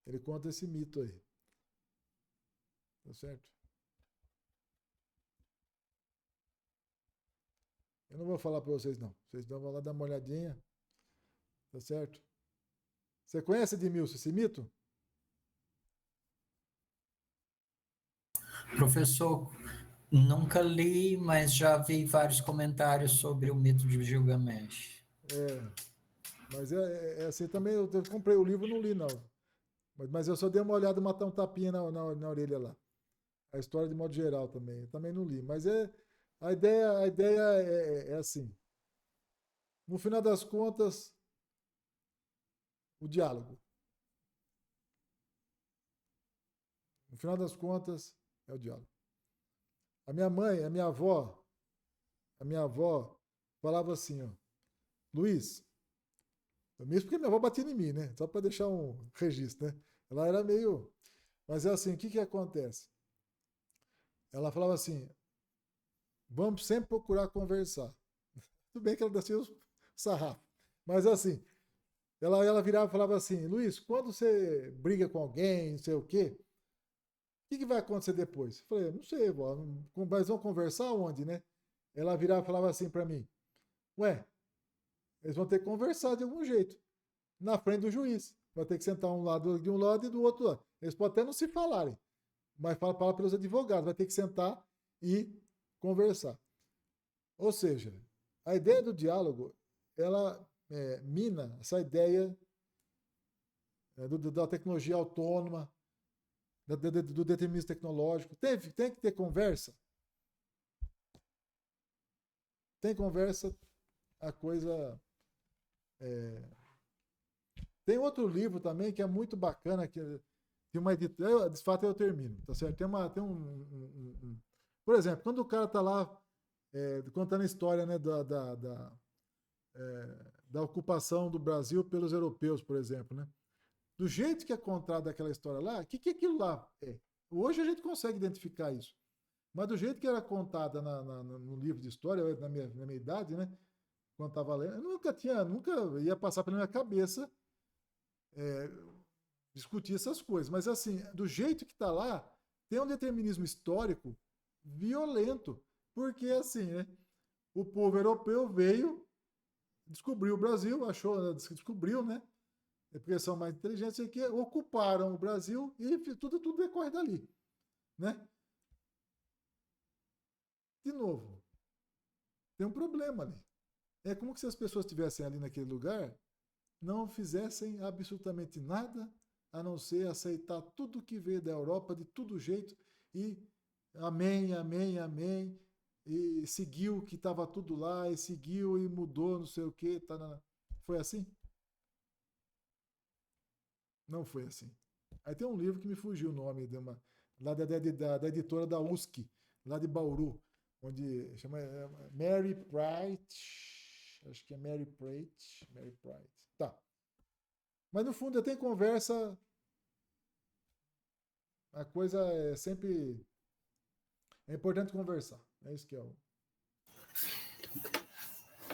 Ele conta esse mito aí. Tá certo? Eu não vou falar para vocês, não. Vocês vão lá dar uma olhadinha. Tá certo? Você conhece, Edmilson, esse mito? Professor, nunca li, mas já vi vários comentários sobre o mito de Gilgamesh. Mas é assim também. Eu comprei o livro e não li, não. Mas eu só dei uma olhada, matar um tapinha na orelha lá. A história de modo geral também. Eu também não li. Mas a ideia é assim. No final das contas, o diálogo. No final das contas, é o diálogo. A minha mãe, a minha avó falava assim, ó, Luiz, mesmo porque minha avó batia em mim, né? Só para deixar um registro, né? Ela era meio. Mas é assim, o que acontece? Ela falava assim, vamos sempre procurar conversar. Tudo bem que ela descia o sarrafo. Mas assim, ela virava e falava assim, Luiz, quando você briga com alguém, não sei o quê, o que vai acontecer depois? Eu falei, não sei, vó, mas vão conversar onde, né? Ela virava e falava assim para mim, ué, eles vão ter que conversar de algum jeito, na frente do juiz. Vai ter que sentar um lado de um lado e do outro lado. Eles podem até não se falarem, mas fala pelos advogados, vai ter que sentar e conversar. Ou seja, a ideia do diálogo, ela mina essa ideia da tecnologia autônoma, do determinismo tecnológico. Tem que ter conversa. Tem conversa, a coisa. Tem outro livro também que é muito bacana, que tem uma editora. De fato, eu termino, tá certo? Por exemplo, quando o cara está lá contando a história, né, da ocupação do Brasil pelos europeus, por exemplo, né? Do jeito que é contada aquela história lá, o que aquilo lá é? Hoje a gente consegue identificar isso. Mas do jeito que era contada no livro de história, na minha idade, né? Quando estava lendo, eu nunca ia passar pela minha cabeça discutir essas coisas. Mas assim, do jeito que está lá, tem um determinismo histórico violento. Porque assim, né? O povo europeu veio, descobriu o Brasil, descobriu, né? Porque são mais inteligentes, que ocuparam o Brasil e tudo decorre dali. né? De novo, tem um problema ali. É como se as pessoas estivessem ali naquele lugar, não fizessem absolutamente nada, a não ser aceitar tudo que veio da Europa, de todo jeito, e amém, amém, amém, e seguiu que estava tudo lá, e seguiu e mudou, não sei o quê. Tá. Foi assim? Não foi assim. Aí tem um livro que me fugiu o nome, lá da editora da USC, lá de Bauru, onde chama Mary Pratt, acho que é Mary Pratt. Tá. Mas no fundo, tem conversa, a coisa é sempre... É importante conversar. É isso que é o...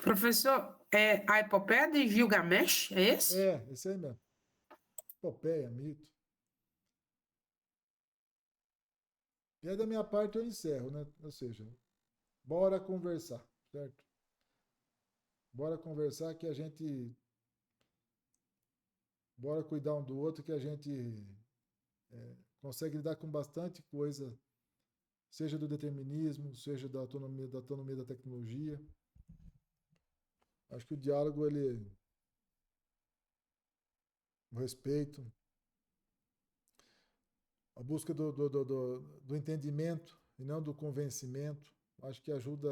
Professor, a epopeia de Gilgamesh, é esse? Esse aí mesmo. Epopeia, mito. E aí, da minha parte, eu encerro, né? Ou seja, bora conversar, certo? Bora conversar que a gente... Bora cuidar um do outro que a gente consegue lidar com bastante coisa, seja do determinismo, seja da autonomia da tecnologia. Acho que o diálogo, o respeito, a busca do entendimento e não do convencimento, acho que ajuda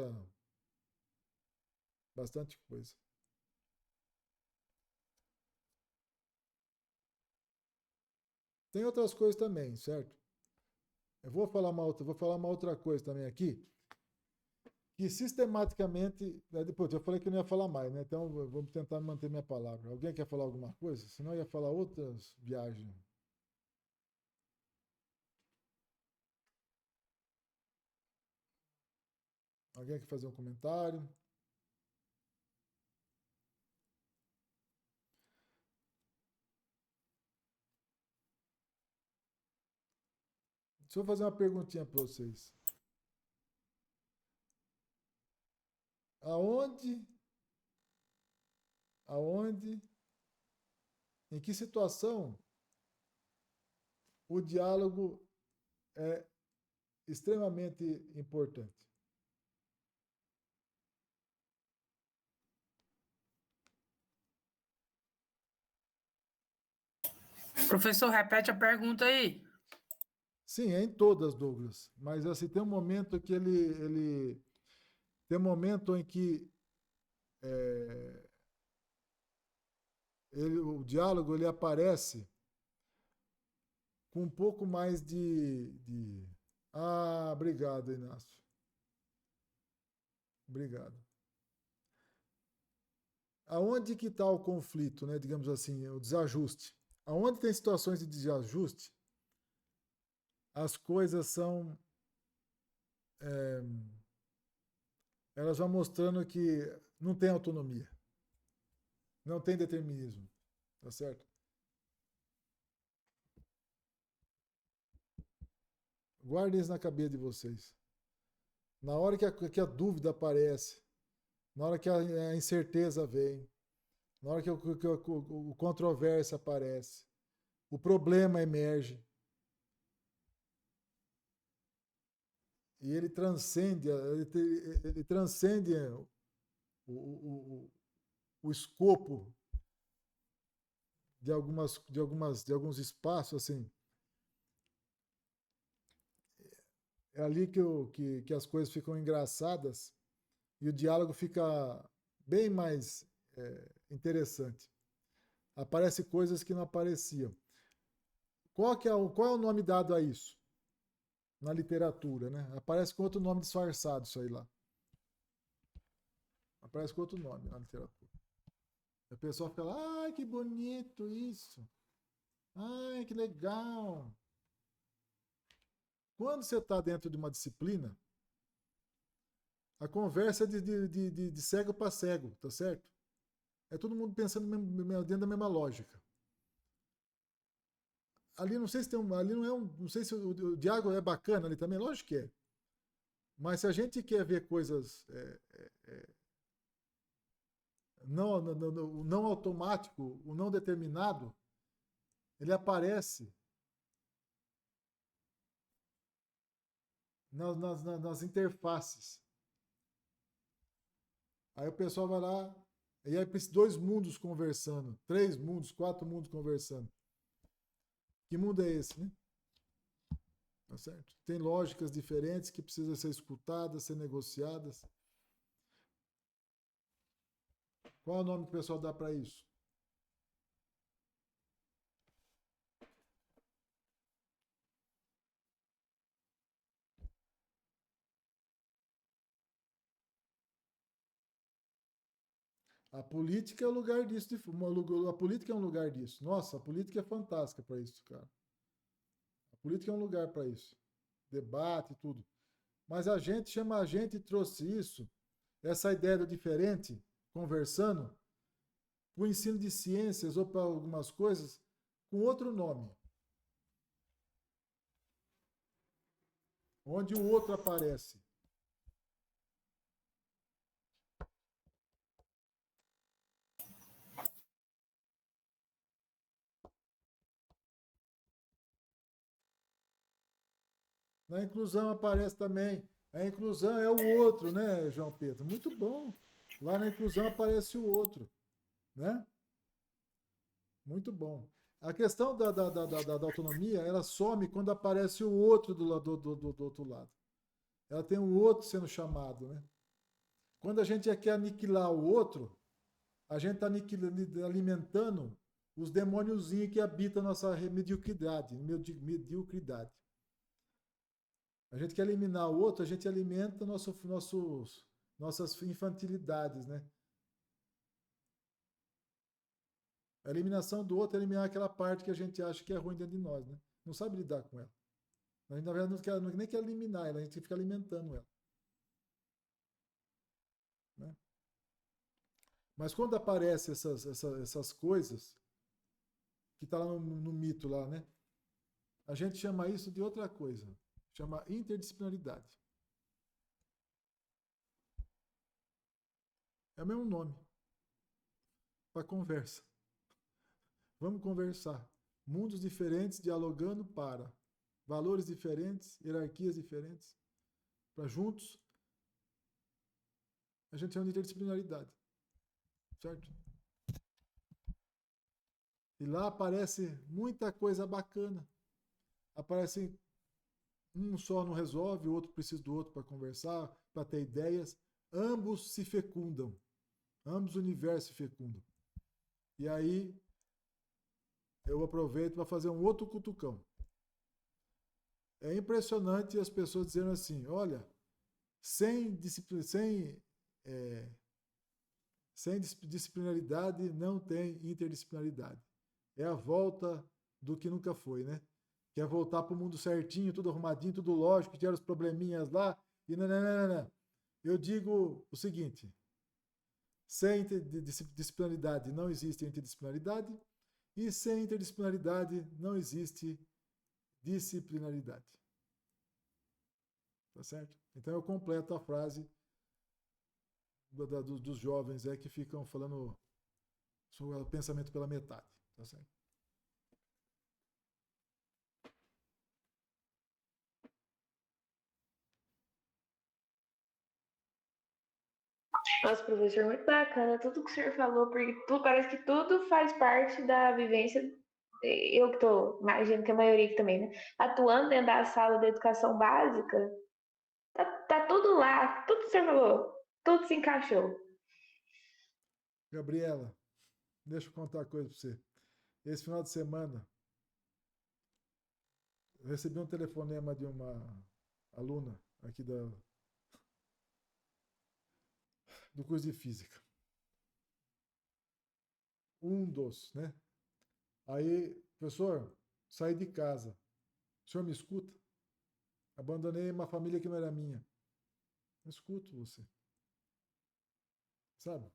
bastante coisa. Tem outras coisas também, certo? Eu vou falar uma outra coisa também aqui, que sistematicamente... Depois, eu falei que eu não ia falar mais, né? Então, vamos tentar manter minha palavra. Alguém quer falar alguma coisa? Senão eu ia falar outras viagens. Alguém quer fazer um comentário? Deixa eu fazer uma perguntinha para vocês. Aonde, em que situação o diálogo é extremamente importante? Professor, repete a pergunta aí. Sim, é em todas, Douglas. Mas assim, tem um momento que tem um momento em que o diálogo ele aparece com um pouco mais de... Ah, obrigado, Inácio. Obrigado. Aonde que está o conflito, né? Digamos assim, o desajuste? Aonde tem situações de desajuste, as coisas são... elas vão mostrando que não tem autonomia, não tem determinismo, tá certo? Guardem isso na cabeça de vocês. Na hora que a dúvida aparece, na hora que a incerteza vem, na hora que o controvérsia aparece, o problema emerge, e ele transcende o escopo de alguns espaços, assim. É ali que as coisas ficam engraçadas e o diálogo fica bem mais interessante. Aparecem coisas que não apareciam. Qual é o nome dado a isso? Na literatura, né? Aparece com outro nome disfarçado isso aí lá. Aparece com outro nome na literatura. A pessoa fica lá, ai, que bonito isso. Ai, que legal. Quando você está dentro de uma disciplina, a conversa é de cego para cego, tá certo? É todo mundo pensando dentro da mesma lógica. Ali não sei se tem ali não é não sei se o diálogo é bacana ali também, lógico que é. Mas se a gente quer ver coisas não automático, o não determinado, ele aparece nas interfaces. Aí o pessoal vai lá, e aí 2 mundos conversando, 3 mundos, 4 mundos conversando. Que mundo é esse, né? Tá certo? Tem lógicas diferentes que precisam ser escutadas, ser negociadas. Qual é o nome que o pessoal dá para isso? A política é o lugar disso. A política é um lugar disso. Nossa, a política é fantástica para isso, cara. A política é um lugar para isso. Debate e tudo. Mas a gente e trouxe isso, essa ideia do diferente, conversando, para o ensino de ciências ou para algumas coisas, com outro nome. Onde o outro aparece. Na inclusão aparece também. A inclusão é o outro, né, João Pedro? Muito bom. Lá na inclusão aparece o outro, né? Muito bom. A questão da autonomia, ela some quando aparece o outro do outro lado. Ela tem o outro sendo chamado, né? Quando a gente quer aniquilar o outro, a gente está alimentando os demôniozinhos que habitam a nossa mediocridade. A gente quer eliminar o outro, a gente alimenta nossas infantilidades, né? A eliminação do outro é eliminar aquela parte que a gente acha que é ruim dentro de nós, né? Não sabe lidar com ela. A gente, na verdade, nem quer eliminar ela, a gente fica alimentando ela. Né? Mas quando aparecem essas coisas, que está lá no mito lá, né? A gente chama isso de outra coisa. Chama interdisciplinaridade. É o mesmo nome. Para conversa. Vamos conversar. Mundos diferentes dialogando para valores diferentes, hierarquias diferentes. Para juntos, a gente chama de interdisciplinaridade. Certo? E lá aparece muita coisa bacana. Aparece um só não resolve, o outro precisa do outro para conversar, para ter ideias. Ambos se fecundam. Ambos universos se fecundam. E aí, eu aproveito para fazer um outro cutucão. É impressionante as pessoas dizendo assim, olha, sem disciplinaridade não tem interdisciplinaridade. É a volta do que nunca foi, né? Que é voltar para o mundo certinho, tudo arrumadinho, tudo lógico, tirar os probleminhas lá, e não. Eu digo o seguinte, sem disciplinaridade não existe interdisciplinaridade, e sem interdisciplinaridade não existe disciplinaridade. Tá certo? Então eu completo a frase dos jovens que ficam falando sobre o pensamento pela metade. Tá certo? Nossa, professor, muito bacana tudo que o senhor falou, porque parece que tudo faz parte da vivência. Eu que estou, imagino que a maioria aqui também, né? Atuando dentro da sala da educação básica, tá tudo lá, tudo que o senhor falou, tudo se encaixou. Gabriela, deixa eu contar uma coisa para você. Esse final de semana, eu recebi um telefonema de uma aluna aqui do curso de física. Um dos, né? Aí, professor, saí de casa. O senhor me escuta? Abandonei uma família que não era minha. Eu escuto você. Sabe?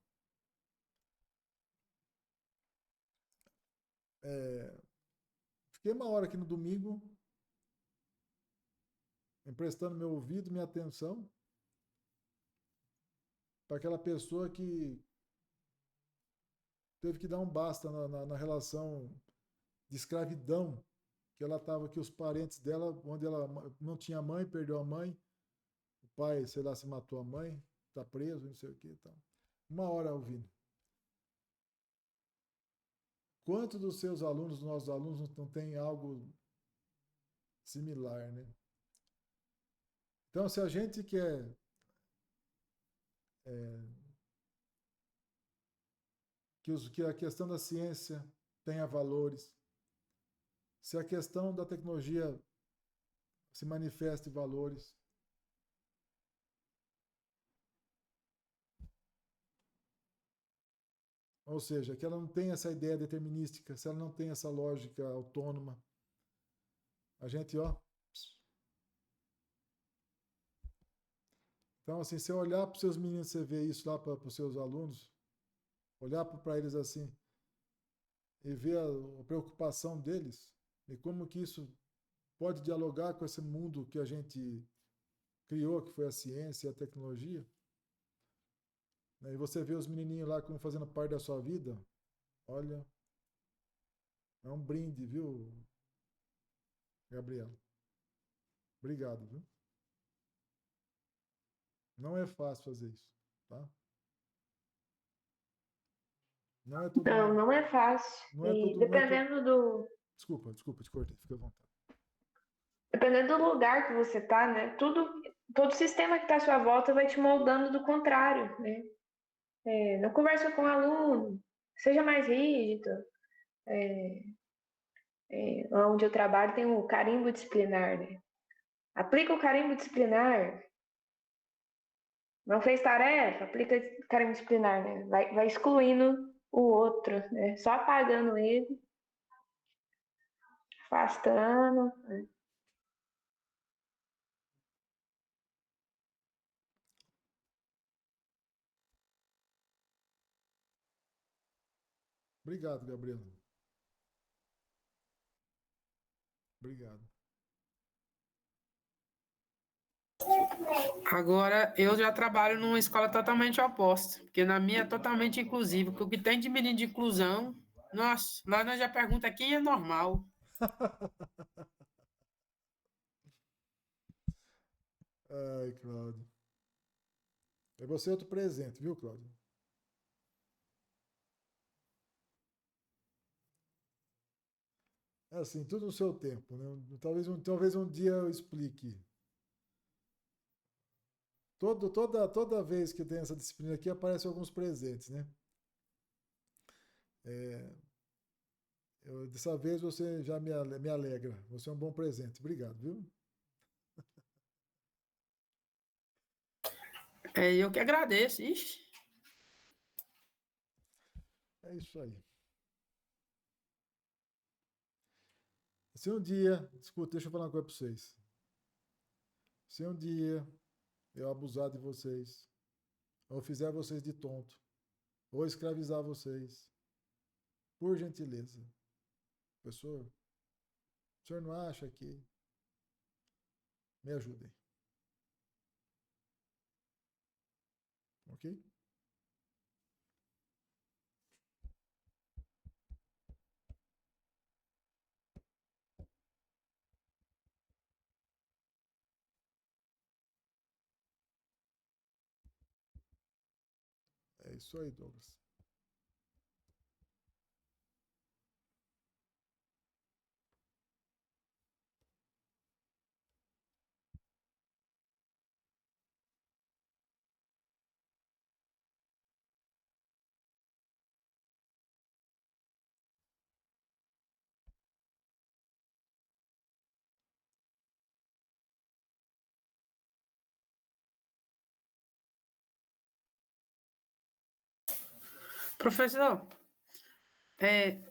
Fiquei uma hora aqui no domingo, emprestando meu ouvido, minha atenção, para aquela pessoa que teve que dar um basta na relação de escravidão que ela estava, que os parentes dela, onde ela não tinha mãe, perdeu a mãe, pai, sei lá, se matou a mãe, está preso, não sei o que e tal. 1 hora ouvindo. Quantos dos seus alunos, dos nossos alunos, não tem algo similar, né? Então, se a gente quer que a questão da ciência tenha valores, se a questão da tecnologia se manifeste valores, ou seja, que ela não tem essa ideia determinística, se ela não tem essa lógica autônoma, a gente, ó. Então, assim, se eu olhar para os seus meninos, você vê isso lá para os seus alunos, olhar para eles assim, e ver a preocupação deles, e como que isso pode dialogar com esse mundo que a gente criou, que foi a ciência e a tecnologia. E você vê os menininhos lá como fazendo parte da sua vida, olha, é um brinde, viu, Gabriela? Obrigado, viu? Não é fácil fazer isso, tá? Não é todo Não, mundo. não é fácil. Não é E todo, não é todo... dependendo do, Desculpa, te cortei, fica à vontade. dependendo do lugar que você tá, né? Todo sistema que está à sua volta vai te moldando do contrário, né? Não conversa com o aluno, seja mais rígido. Onde eu trabalho tem o carimbo disciplinar, né? Aplica o carimbo disciplinar. Não fez tarefa, aplica carimbo disciplinar, né? Vai excluindo o outro, né? Só apagando ele, afastando. Né? Obrigado, Gabriela. Obrigado. Agora, eu já trabalho numa escola totalmente oposta, porque na minha é totalmente inclusiva, porque o que tem de menino de inclusão, nossa, lá nós já pergunta quem é normal. Ai, Cláudio. É você outro presente, viu, Cláudio? É assim, tudo no seu tempo, né? Talvez um dia eu explique. Toda vez que tem essa disciplina aqui, aparecem alguns presentes, né? Dessa vez você já me alegra. Você é um bom presente. Obrigado, viu? Eu que agradeço, ixi. É isso aí. Se um dia, escuta, deixa eu falar uma coisa para vocês. Se um dia eu abusar de vocês, ou fizer vocês de tonto, ou escravizar vocês, por gentileza, professor, o senhor não acha que me ajudem? Ok? É isso aí, Douglas. Professor,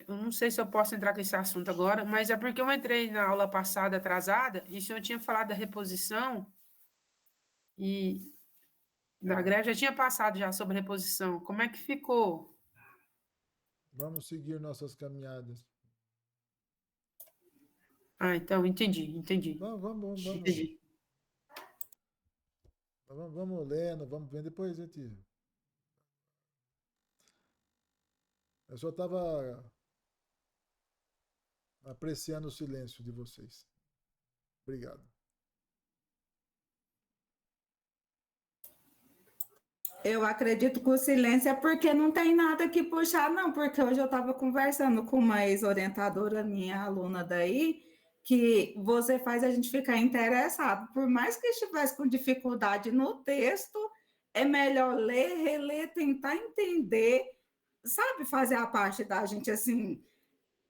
eu não sei se eu posso entrar com esse assunto agora, mas é porque eu entrei na aula passada atrasada e o senhor tinha falado da reposição e da greve, já tinha passado já sobre reposição. Como é que ficou? Vamos seguir nossas caminhadas. Ah, então, entendi. Vamos, Entendi. vamos lendo, vamos vendo. Depois a gente. Eu só estava apreciando o silêncio de vocês. Obrigado. Eu acredito que o silêncio é porque não tem nada que puxar, não, porque hoje eu estava conversando com uma ex-orientadora minha, aluna daí, que você faz a gente ficar interessado. Por mais que estivesse com dificuldade no texto, é melhor ler, reler, tentar entender, sabe, fazer a parte da gente assim,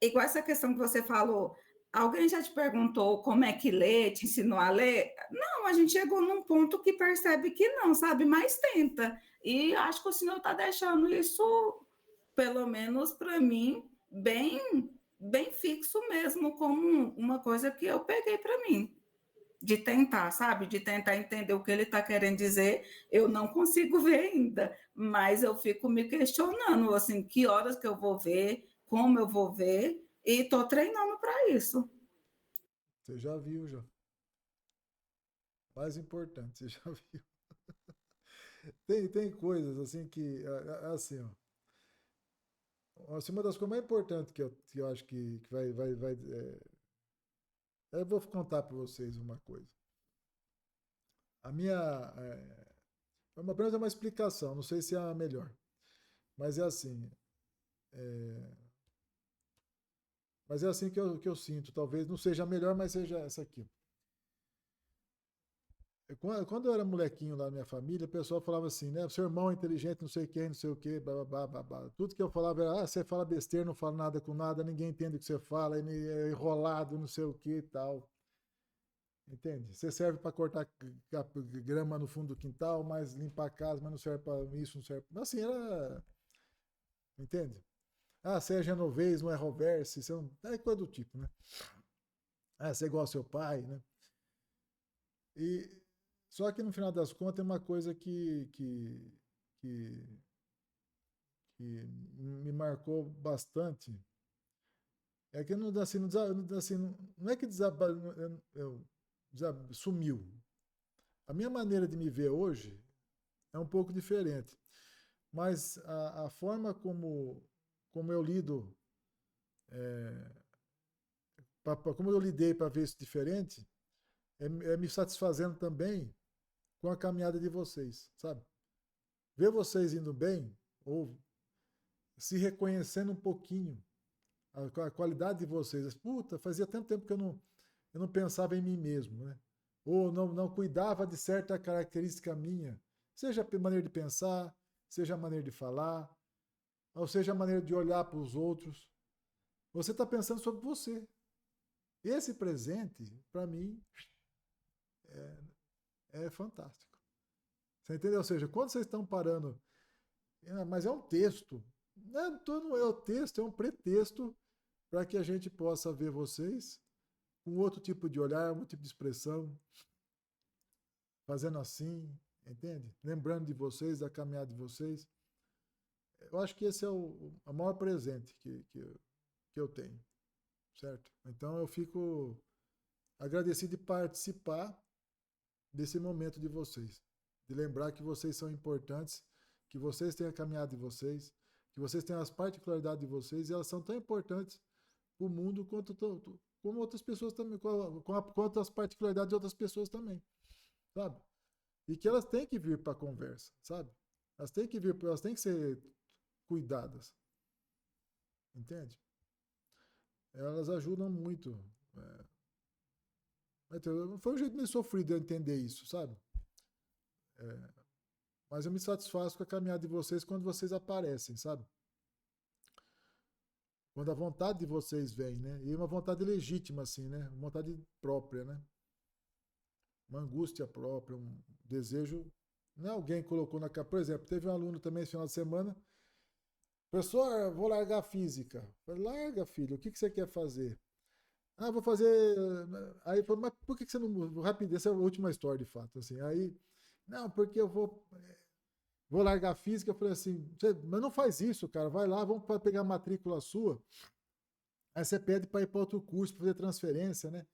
igual essa questão que você falou. Alguém já te perguntou como é que lê, te ensinou a ler? Não, a gente chegou num ponto que percebe que não, sabe? Mas tenta. E acho que o senhor está deixando isso, pelo menos para mim, bem fixo mesmo, como uma coisa que eu peguei para mim. De tentar, sabe? De tentar entender o que ele está querendo dizer. Eu não consigo ver ainda, mas eu fico me questionando, assim, que horas que eu vou ver, como eu vou ver, e estou treinando para isso. Você já viu, já. Mais importante, você já viu. Tem coisas assim que, assim, ó. Assim, uma das coisas mais importantes que eu acho que vai eu vou contar para vocês uma coisa. A minha, apenas é uma explicação, não sei se é a melhor, mas é assim, mas é assim que eu sinto, talvez não seja a melhor, mas seja essa aqui. Quando eu era molequinho lá na minha família, o pessoal falava assim, né? Seu irmão é inteligente, não sei quem, não sei o quê, blá, blá, blá, blá. Tudo que eu falava era, você fala besteira, não fala nada com nada, ninguém entende o que você fala, é enrolado, não sei o quê e tal. Entende? Você serve para cortar grama no fundo do quintal, mas limpar a casa, mas não serve para isso, não serve. Assim, era. Entende? Você é genovês, não é roverse, você não. É coisa do tipo, né? Você é igual ao seu pai, né? E só que no final das contas tem uma coisa que me marcou bastante. É que não, assim, não é que sumiu. A minha maneira de me ver hoje é um pouco diferente. Mas a forma como eu lido, como eu lidei para ver isso diferente, é me satisfazendo também com a caminhada de vocês, sabe? Ver vocês indo bem, ou se reconhecendo um pouquinho, a qualidade de vocês. Puta, fazia tanto tempo que eu não pensava em mim mesmo, né? Ou não cuidava de certa característica minha, seja a maneira de pensar, seja a maneira de falar, ou seja a maneira de olhar para os outros. Você está pensando sobre você. Esse presente, para mim, é fantástico. Você entendeu? Ou seja, quando vocês estão parando, mas é um texto. Não é o texto, é um pretexto para que a gente possa ver vocês com outro tipo de olhar, outro tipo de expressão, fazendo assim, entende? Lembrando de vocês, da caminhada de vocês. Eu acho que esse é o maior presente que eu tenho, certo? Então eu fico agradecido de participar desse momento de vocês, de lembrar que vocês são importantes, que vocês têm a caminhada de vocês, que vocês têm as particularidades de vocês, e elas são tão importantes para o mundo como outras pessoas também, quanto as particularidades de outras pessoas também, sabe? E que elas têm que vir para a conversa, sabe? Elas têm que ser cuidadas, entende? Elas ajudam muito. Foi um jeito meio sofrido eu entender isso, sabe? Mas eu me satisfaço com a caminhada de vocês quando vocês aparecem, sabe? Quando a vontade de vocês vem, né? E uma vontade legítima, assim, né? Uma vontade própria, né? Uma angústia própria, um desejo. Não é alguém colocou na cabeça. Por exemplo, teve um aluno também esse final de semana. Professor, vou largar a física. Eu falei, larga, filho, o que você quer fazer? Vou fazer. Aí, mas por que você não. Rápido, essa é a última história, de fato. Assim. Aí, não, porque eu vou largar a física. Eu falei assim, mas não faz isso, cara. Vai lá, vamos pegar a matrícula sua. Aí você pede para ir para outro curso, para fazer transferência, né?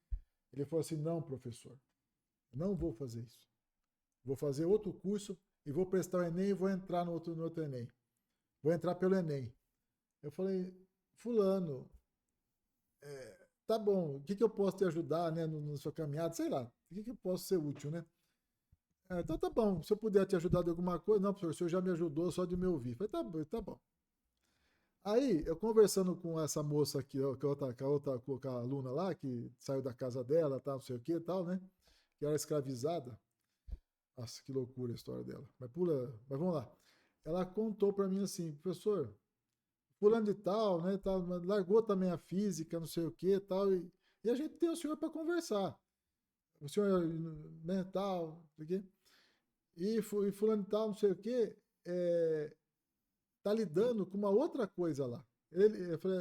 Ele falou assim: não, professor, não vou fazer isso. Vou fazer outro curso e vou prestar o Enem e vou entrar no outro Enem. Vou entrar pelo Enem. Eu falei, fulano, tá bom, o que eu posso te ajudar, né, na sua caminhada? Sei lá, o que eu posso ser útil, né? Então tá bom, se eu puder te ajudar de alguma coisa, não, professor, o senhor já me ajudou só de me ouvir. Falei, tá bom. Aí, eu conversando com essa moça aqui, ó, com a aluna lá, que saiu da casa dela, tá, não sei o que e tal, né? Que era escravizada. Nossa, que loucura a história dela. Mas vamos lá. Ela contou para mim assim, professor, fulano de tal, né, tal, largou também a física, não sei o que, tal, e a gente tem o senhor para conversar. O senhor, né, tal, não sei o quê. E fulano de tal, não sei o que, tá lidando com uma outra coisa lá. Eu falei,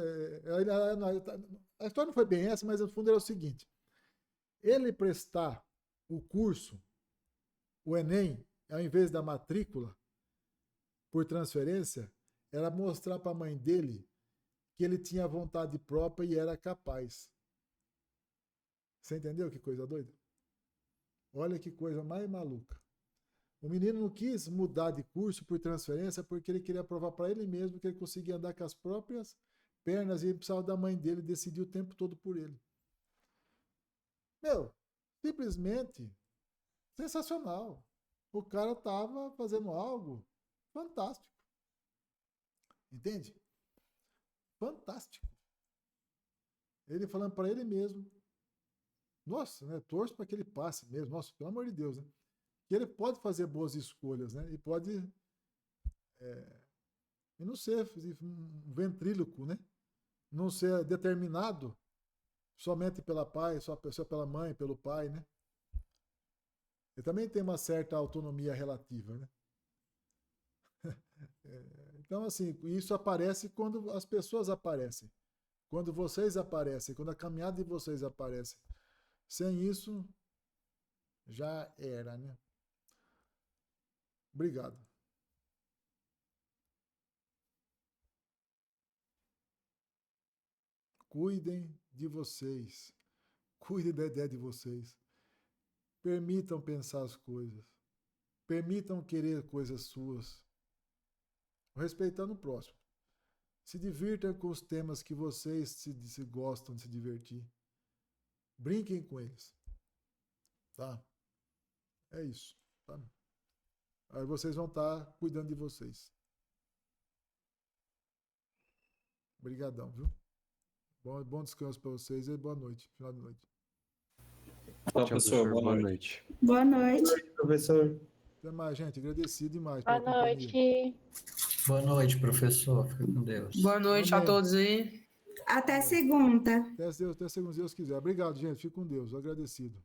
a história não foi bem essa, mas no fundo era o seguinte: ele prestar o curso, o Enem, ao invés da matrícula, por transferência, era mostrar para a mãe dele que ele tinha vontade própria e era capaz. Você entendeu que coisa doida? Olha que coisa mais maluca. O menino não quis mudar de curso por transferência porque ele queria provar para ele mesmo que ele conseguia andar com as próprias pernas e ele precisava da mãe dele decidir o tempo todo por ele. Meu, simplesmente sensacional. O cara estava fazendo algo fantástico. Entende? Fantástico. Ele falando para ele mesmo. Nossa, né? Torço para que ele passe mesmo. Nossa, pelo amor de Deus, né? Que ele pode fazer boas escolhas, né? E pode e não ser um ventríloco, né? Não ser determinado somente pela pai, só pela mãe, pelo pai, né? Ele também tem uma certa autonomia relativa, né? Então, assim, isso aparece quando as pessoas aparecem. Quando vocês aparecem, quando a caminhada de vocês aparece. Sem isso, já era, né? Obrigado. Cuidem de vocês. Cuidem da ideia de vocês. Permitam pensar as coisas. Permitam querer coisas suas. Respeitando o próximo. Se divirtam com os temas que vocês se gostam de se divertir. Brinquem com eles. Tá? É isso. Tá? Aí vocês vão estar cuidando de vocês. Obrigadão, viu? Bom descanso para vocês e boa noite. Final de noite. Tchau, professor. Boa noite. Boa noite. Professor. Até mais, gente. Agradecido demais Boa pela companhia. noite. Boa noite, professor. Fica com Deus. Boa noite a Amém. todos aí. Até segunda. Até segunda, se Deus quiser. Obrigado, gente. Fique com Deus. Agradecido.